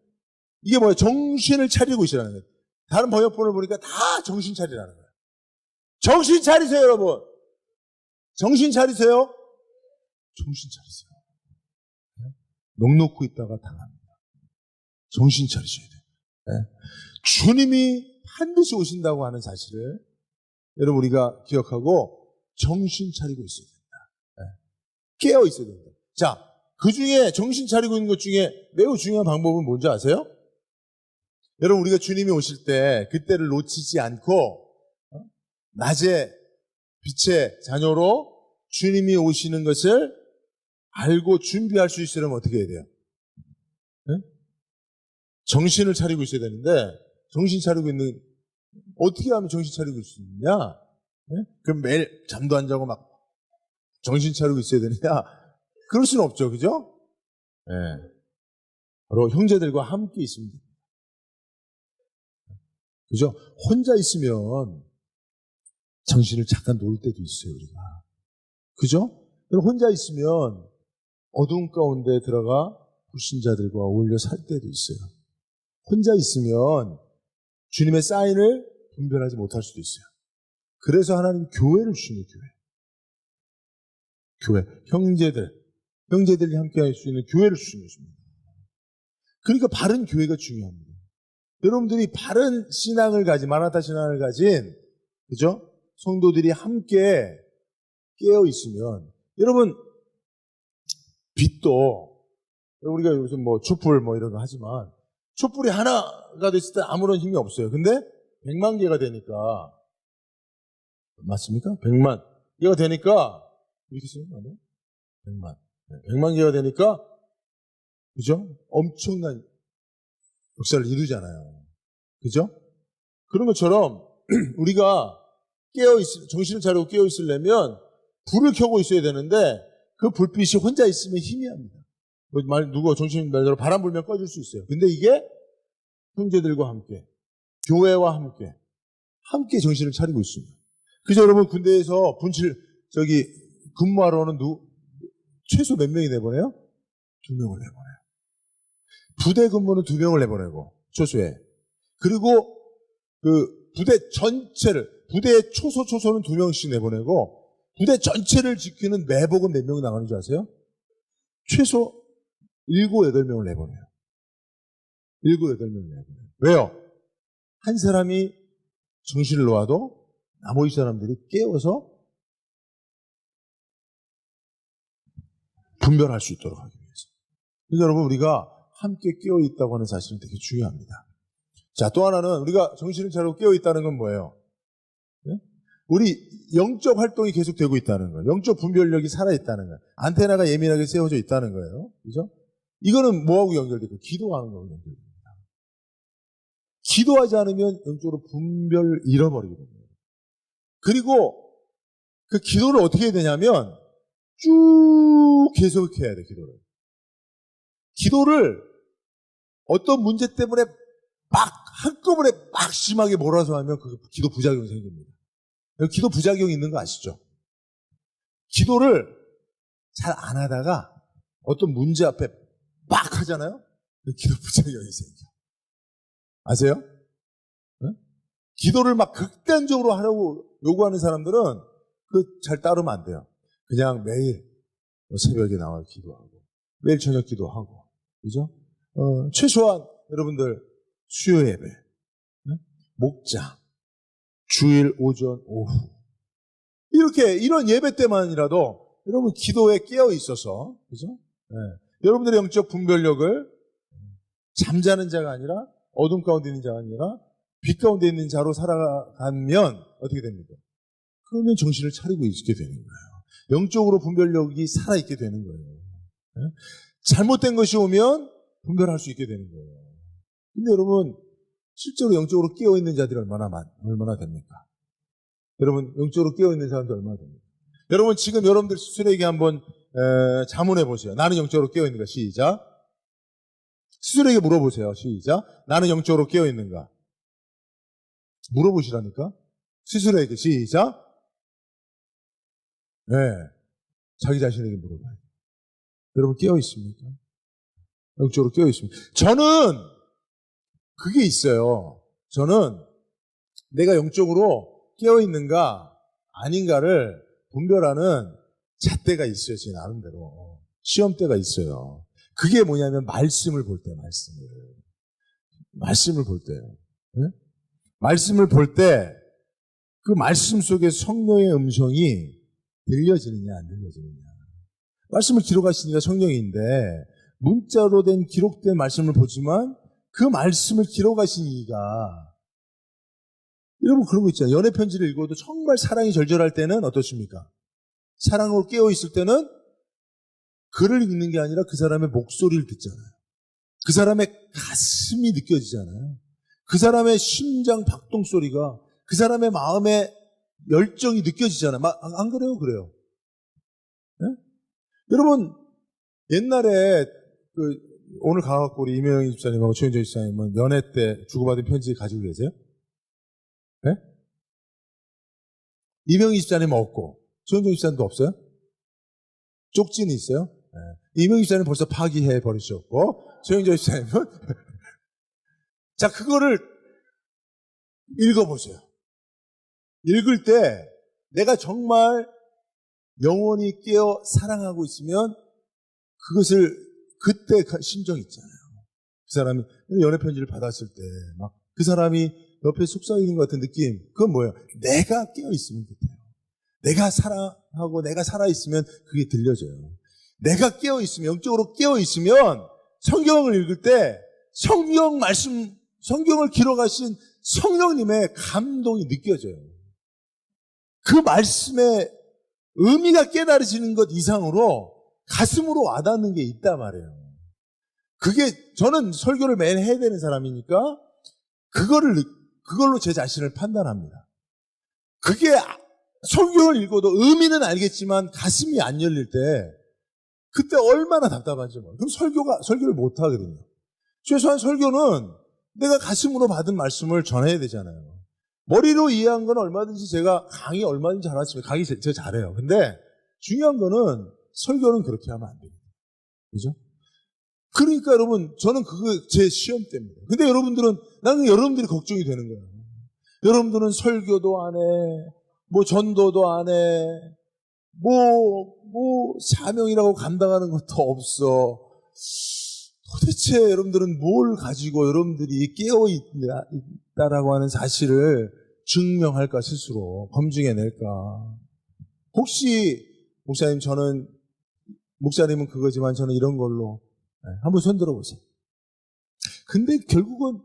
이게 뭐예요? 정신을 차리고 있으라는 거예요. 다른 번역본을 보니까 다 정신 차리라는 거예요. 정신 차리세요, 여러분. 정신 차리세요. 정신 차리세요. 넋 놓고 있다가 당합니다. 정신 차리셔야 돼요. 주님이 반드시 오신다고 하는 사실을 여러분 우리가 기억하고 정신 차리고 있어야 됩니다. 깨어 있어야 됩니다. 자, 그 중에 정신 차리고 있는 것 중에 매우 중요한 방법은 뭔지 아세요? 여러분, 우리가 주님이 오실 때 그때를 놓치지 않고 낮에 빛의 자녀로 주님이 오시는 것을 알고 준비할 수 있으려면 어떻게 해야 돼요? 정신을 차리고 있어야 되는데 정신 차리고 있는 어떻게 하면 정신 차리고 있을 수 있느냐? 네? 그럼 매일 잠도 안 자고 막 정신 차리고 있어야 되느냐? 그럴 수는 없죠, 그죠? 네. 바로 형제들과 함께 있으면 됩니다. 그죠? 혼자 있으면 정신을 잠깐 놓을 때도 있어요, 우리가. 그죠? 혼자 있으면 어두운 가운데 들어가 불신자들과 어울려 살 때도 있어요. 혼자 있으면 주님의 사인을 분별하지 못할 수도 있어요. 그래서 하나님 교회를 주시는 교회. 형제들이 함께 할 수 있는 교회를 주시는 것입니다. 그러니까 바른 교회가 중요합니다. 여러분들이 바른 신앙을 가진, 마라나타 신앙을 가진, 그죠? 성도들이 함께 깨어 있으면, 여러분, 빛도, 우리가 요즘 뭐 촛불 뭐 이런 거 하지만, 촛불이 하나가 됐을 때 아무런 힘이 없어요. 근데 100만 개가 되니까, 맞습니까? 100만 개가 되니까, 이렇게 쓰면 안 돼요? 100만. 100만 개가 되니까, 그죠? 엄청난 역사를 이루잖아요. 그죠? 그런 것처럼 우리가 정신을 차리고 깨어 있으려면 불을 켜고 있어야 되는데 그 불빛이 혼자 있으면 희미합니다. 누가 정신 말대로 바람 불면 꺼질 수 있어요. 근데 이게 형제들과 함께, 교회와 함께 정신을 차리고 있습니다. 그죠? 여러분 군대에서 근무하러는 최소 몇 명이 내보내요? 2명을 내보내요. 부대 근무는 2명을 내보내고, 초소에. 그리고 부대의 초소는 2명씩 내보내고, 부대 전체를 지키는 매복은 몇 명 나가는 줄 아세요? 최소 7, 8명을 내보내요. 7, 8명을 내보내요. 왜요? 한 사람이 정신을 놓아도 나머지 사람들이 깨워서 분별할 수 있도록 하기 위해서. 그러니까 여러분, 우리가 함께 깨어있다고 하는 사실은 되게 중요합니다. 자, 또 하나는 우리가 정신을 차리고 깨어있다는 건 뭐예요? 네? 우리 영적 활동이 계속되고 있다는 거예요. 영적 분별력이 살아있다는 거예요. 안테나가 예민하게 세워져 있다는 거예요. 그죠? 이거는 뭐하고 연결돼요? 기도하는 거하고 연결됩니다. 기도하지 않으면 영적으로 분별을 잃어버리게 됩니다. 그리고 그 기도를 어떻게 해야 되냐면 쭉 계속해야 돼, 기도를 어떤 문제 때문에 한꺼번에 심하게 몰아서 하면 그 기도 부작용이 생깁니다. 기도 부작용이 있는 거 아시죠? 기도를 잘 안 하다가 어떤 문제 앞에 하잖아요? 기도 부작용이 생겨. 아세요? 네? 기도를 극단적으로 하려고 요구하는 사람들은 잘 따르면 안 돼요. 그냥 매일 새벽에 나와 기도하고, 매일 저녁 기도하고, 그죠? 최소한 여러분들 수요 예배, 목장, 주일 오전 오후 이런 예배 때만이라도 여러분 기도에 깨어 있어서, 그죠? 네. 여러분들의 영적 분별력을 잠자는 자가 아니라 어둠 가운데 있는 자가 아니라 빛 가운데 있는 자로 살아가면 어떻게 됩니까? 그러면 정신을 차리고 있게 되는 거예요. 영적으로 분별력이 살아있게 되는 거예요. 네? 잘못된 것이 오면 분별할 수 있게 되는 거예요. 근데 여러분, 실제로 영적으로 깨어있는 자들이 얼마나 됩니까? 여러분, 영적으로 깨어있는 사람들 얼마나 됩니까? 여러분, 지금 여러분들 스스로에게 한번 자문해 보세요. 나는 영적으로 깨어있는가? 시작. 스스로에게 물어보세요. 시작. 나는 영적으로 깨어있는가? 물어보시라니까? 스스로에게 시작. 네. 자기 자신에게 물어봐요. 여러분, 깨어있습니까? 영적으로 깨어있습니다. 저는 그게 있어요. 저는 내가 영적으로 깨어있는가 아닌가를 분별하는 잣대가 있어요. 제 나름대로. 시험대가 있어요. 그게 뭐냐면 말씀을 볼 때, 말씀을 볼 때요. 네? 말씀을 볼 때 그 말씀 속에 성령의 음성이 들려지느냐 안 들려지느냐. 말씀을 기록하시니까 성령인데 문자로 된 기록된 말씀을 보지만 그 말씀을 기록하신 이가, 여러분 그런 거 있잖아요. 연애 편지를 읽어도 정말 사랑이 절절할 때는 어떻습니까? 사랑으로 깨어있을 때는 글을 읽는 게 아니라 그 사람의 목소리를 듣잖아요. 그 사람의 가슴이 느껴지잖아요. 그 사람의 심장 박동 소리가, 그 사람의 마음의 열정이 느껴지잖아요. 안 그래요? 그래요. 네? 여러분, 옛날에 오늘 가갖고 우리 이명희 집사님하고 최윤정 집사님은 연애 때 주고받은 편지 가지고 계세요? 네? 이명희 집사님은 없고 최윤정 집사님도 없어요? 쪽지는 있어요? 네. 이명희 집사님은 벌써 파기해 버리셨고 최윤정 집사님은 자, 그거를 읽어보세요. 읽을 때 내가 정말 영원히 깨어 사랑하고 있으면 그것을 그때 심정이 있잖아요. 그 사람이 연애 편지를 받았을 때 막 그 사람이 옆에 속삭이는 것 같은 느낌, 그건 뭐예요? 내가 깨어 있으면 그때요. 내가 사랑하고 내가 살아 있으면 그게 들려져요. 내가 깨어 있으면, 영적으로 깨어 있으면 성경을 읽을 때 성경 말씀, 성경을 기록하신 성령님의 감동이 느껴져요. 그 말씀의 의미가 깨달아지는 것 이상으로 가슴으로 와닿는 게 있단 말이에요. 그게, 저는 설교를 매일 해야 되는 사람이니까 그걸로 제 자신을 판단합니다. 그게 성경을 읽어도 의미는 알겠지만 가슴이 안 열릴 때 그때 얼마나 답답한지 몰라요. 그럼 설교를 못 하거든요. 최소한 설교는 내가 가슴으로 받은 말씀을 전해야 되잖아요. 머리로 이해한 건 얼마든지 제가 강의 얼마든지 잘하지만 강의 제가 잘해요. 근데 중요한 거는 설교는 그렇게 하면 안 됩니다. 그죠? 그러니까 여러분, 저는 그거 제 시험 때입니다. 근데 여러분들은, 나는 여러분들이 걱정이 되는 거예요. 여러분들은 설교도 안 해, 뭐 전도도 안 해, 뭐 사명이라고 감당하는 것도 없어. 도대체 여러분들은 뭘 가지고 여러분들이 깨어있다라고 하는 사실을 증명할까 스스로 검증해낼까. 혹시 목사님은 그거지만 저는 이런 걸로 한번 손 들어보세요. 근데 결국은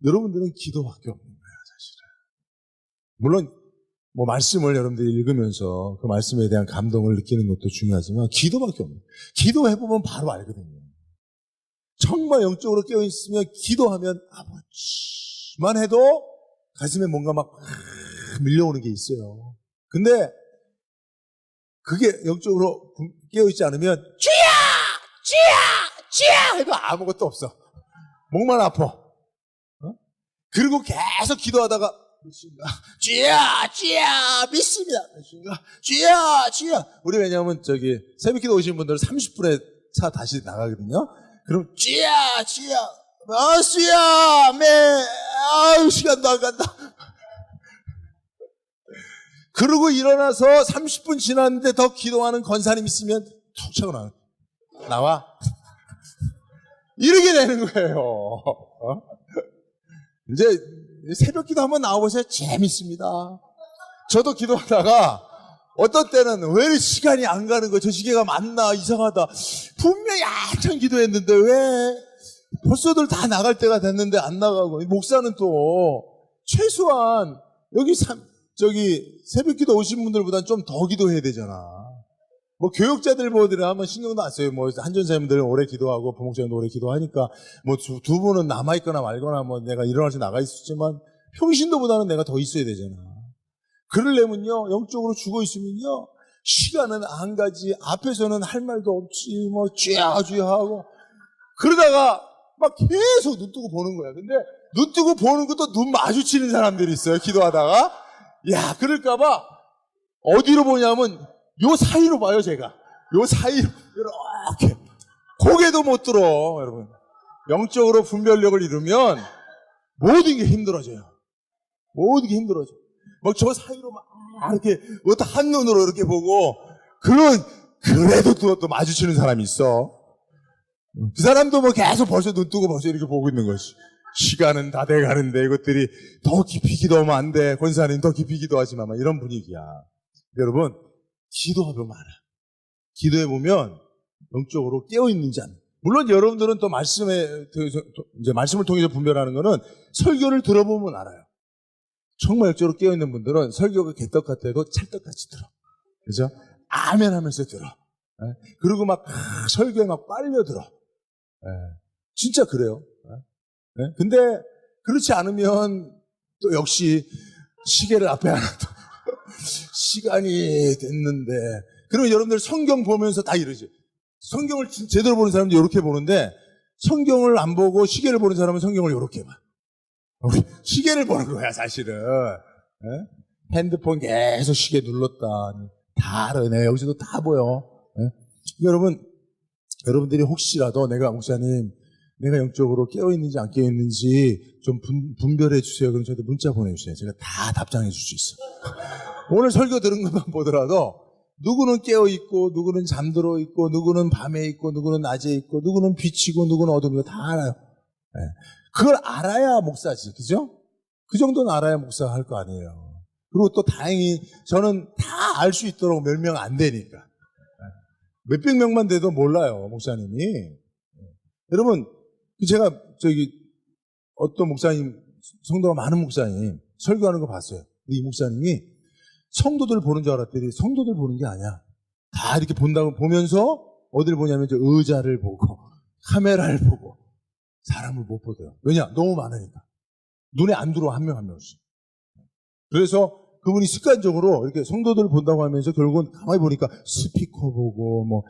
여러분들은 기도밖에 없는 거예요, 사실은. 물론 뭐 말씀을 여러분들이 읽으면서 그 말씀에 대한 감동을 느끼는 것도 중요하지만 기도밖에 없는 거예요. 기도해보면 바로 알거든요. 정말 영적으로 깨어있으면 기도하면 아버지만 해도 가슴에 뭔가 막 밀려오는 게 있어요. 근데 그게 영적으로 깨어있지 않으면 쥐야 해도 아무것도 없어. 목만 아파. 어? 그리고 계속 기도하다가 쥐야 믿습니다. 쥐야. 우리 왜냐하면 새벽기도 오신 분들은 30분에 차 다시 나가거든요. 그럼 쥐야 마수야 시간도 안 간다. 그러고 일어나서 30분 지났는데 더 기도하는 권사님 있으면 툭 차고 나와. 이렇게 되는 거예요. 이제 새벽 기도 한번 나와보세요. 재밌습니다. 저도 기도하다가 어떤 때는 왜 시간이 안 가는 거야? 저 시계가 맞나? 이상하다. 분명히 한참 기도했는데 왜 벌써들 다 나갈 때가 됐는데 안 나가고. 목사는 또 최소한 여기 새벽 기도 오신 분들보다는 좀 더 기도해야 되잖아. 뭐 교육자들 보들은 한번 신경도 안 써요. 뭐 한전사님들은 오래 기도하고 부목사님도 오래 기도하니까 뭐 두 분은 남아있거나 말거나 뭐 내가 일어나서 나가 있었지만 평신도보다는 내가 더 있어야 되잖아. 그러려면요, 영적으로 죽어 있으면요, 시간은 안 가지. 앞에서는 할 말도 없지. 뭐 쥐야 하고 그러다가 막 계속 눈 뜨고 보는 거야. 근데 눈 뜨고 보는 것도 눈 마주치는 사람들이 있어요. 기도하다가. 야, 그럴까봐 어디로 보냐면 요 사이로 봐요, 제가. 요 사이로 이렇게 고개도 못 들어. 여러분, 영적으로 분별력을 잃으면 모든 게 힘들어져요. 모든 게 힘들어져. 막 저 사이로 막 이렇게 어떤 한눈으로 이렇게 보고 그래도 또 마주치는 사람이 있어. 그 사람도 뭐 계속 벌써 눈 뜨고 벌써 이렇게 보고 있는 것이. 시간은 다 돼가는데 이것들이 더 깊이 기도하면 안 돼. 권사님 더 깊이 기도하지 마. 이런 분위기야. 여러분, 기도하면 알아. 기도해보면 영적으로 깨어있는지 안. 물론 여러분들은 또 말씀을 통해서 분별하는 거는 설교를 들어보면 알아요. 정말 영적으로 깨어있는 분들은 설교가 개떡 같아도 찰떡같이 들어. 그죠? 아멘 하면서 들어. 그리고 막 설교에 막 빨려 들어. 진짜 그래요. 네? 근데 그렇지 않으면 또 역시 시계를 앞에 하나 더 시간이 됐는데 그러면 여러분들 성경 보면서 다 이러지. 성경을 제대로 보는 사람도 이렇게 보는데 성경을 안 보고 시계를 보는 사람은 성경을 이렇게 봐. 우리 시계를 보는 거야 사실은. 네? 핸드폰 계속 시계 눌렀다. 다 알아. 내가 여기서도 다 보여. 네? 여러분들이 혹시라도 내가 목사님 내가 영적으로 깨어있는지 안 깨어있는지 좀 분별해 주세요. 그럼 저한테 문자 보내주세요. 제가 다 답장해 줄 수 있어. 오늘 설교 들은 것만 보더라도 누구는 깨어있고 누구는 잠들어 있고 누구는 밤에 있고 누구는 낮에 있고 누구는 빛이고 누구는 어둠이고 다 알아요. 네. 그걸 알아야 목사지. 그죠? 그 정도는 알아야 목사가 할 거 아니에요. 그리고 또 다행히 저는 다 알 수 있도록 몇 명 안 되니까. 몇백 명만 돼도 몰라요, 목사님이. 여러분, 제가 어떤 목사님, 성도가 많은 목사님 설교하는 거 봤어요. 근데 이 목사님이 성도들 보는 줄 알았더니 성도들 보는 게 아니야. 다 이렇게 보면서 어디를 보냐면 저 의자를 보고 카메라를 보고 사람을 못 보더라고요. 왜냐? 너무 많으니까. 눈에 안 들어와 한 명 한 명씩. 그래서 그분이 습관적으로 이렇게 성도들을 본다고 하면서 결국은 가만히 보니까 스피커 보고 뭐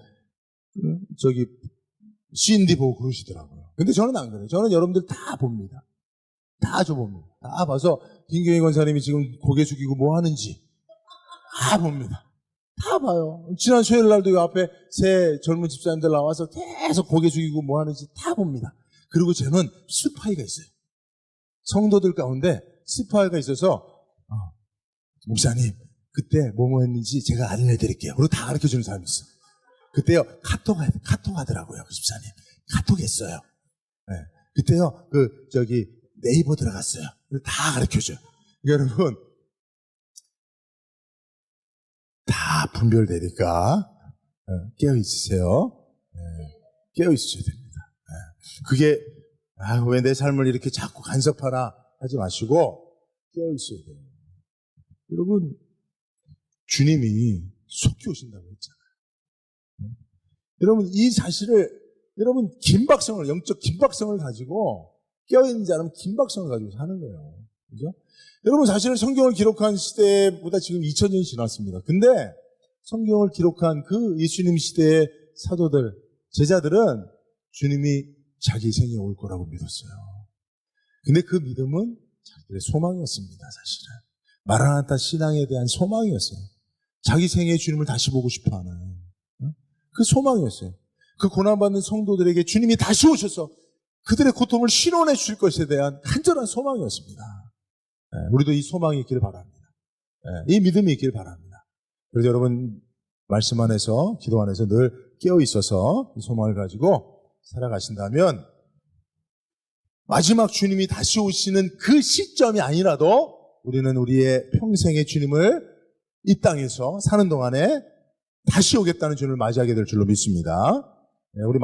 CD 보고 그러시더라고요. 근데 저는 안 그래요. 저는 여러분들 다 봅니다. 다 봅니다. 다 봐서 김경희 권사님이 지금 고개 숙이고 뭐 하는지 다 봅니다. 다 봐요. 지난 수요일 날도 이 앞에 새 젊은 집사님들 나와서 계속 고개 숙이고 뭐 하는지 다 봅니다. 그리고 저는 스파이가 있어요. 성도들 가운데 스파이가 있어서 목사님 그때 뭐뭐 했는지 제가 알려드릴게요. 그리고 다 가르쳐주는 사람이 있어요. 그때요 카톡 하더라고요. 그 집사님 카톡 했어요. 네. 그때요 네이버 들어갔어요. 다 가르쳐줘요. 그러니까 여러분 다 분별되니까 깨어있으세요. 깨어있으셔야 됩니다. 그게 왜 내 삶을 이렇게 자꾸 간섭하나 하지 마시고 깨어있어야 돼요. 여러분 주님이 속히 오신다고 했잖아요. 여러분 이 사실을 여러분 영적 긴박성을 가지고 깨어있는 자는 긴박성을 가지고 사는 거예요. 그죠? 여러분 사실은 성경을 기록한 시대보다 지금 2000년이 지났습니다. 근데 성경을 기록한 그 예수님 시대의 사도들, 제자들은 주님이 자기 생에 올 거라고 믿었어요. 근데 그 믿음은 자기들의 소망이었습니다. 사실은. 마라나타 신앙에 대한 소망이었어요. 자기 생에 주님을 다시 보고 싶어하는 그 소망이었어요. 그 고난받는 성도들에게 주님이 다시 오셔서 그들의 고통을 신원해 주실 것에 대한 간절한 소망이었습니다. 우리도 이 소망이 있기를 바랍니다. 이 믿음이 있기를 바랍니다. 그래서 여러분 말씀 안에서 기도 안에서 늘 깨어 있어서 이 소망을 가지고 살아가신다면 마지막 주님이 다시 오시는 그 시점이 아니라도 우리는 우리의 평생의 주님을 이 땅에서 사는 동안에 다시 오겠다는 주님을 맞이하게 될 줄로 믿습니다. 우리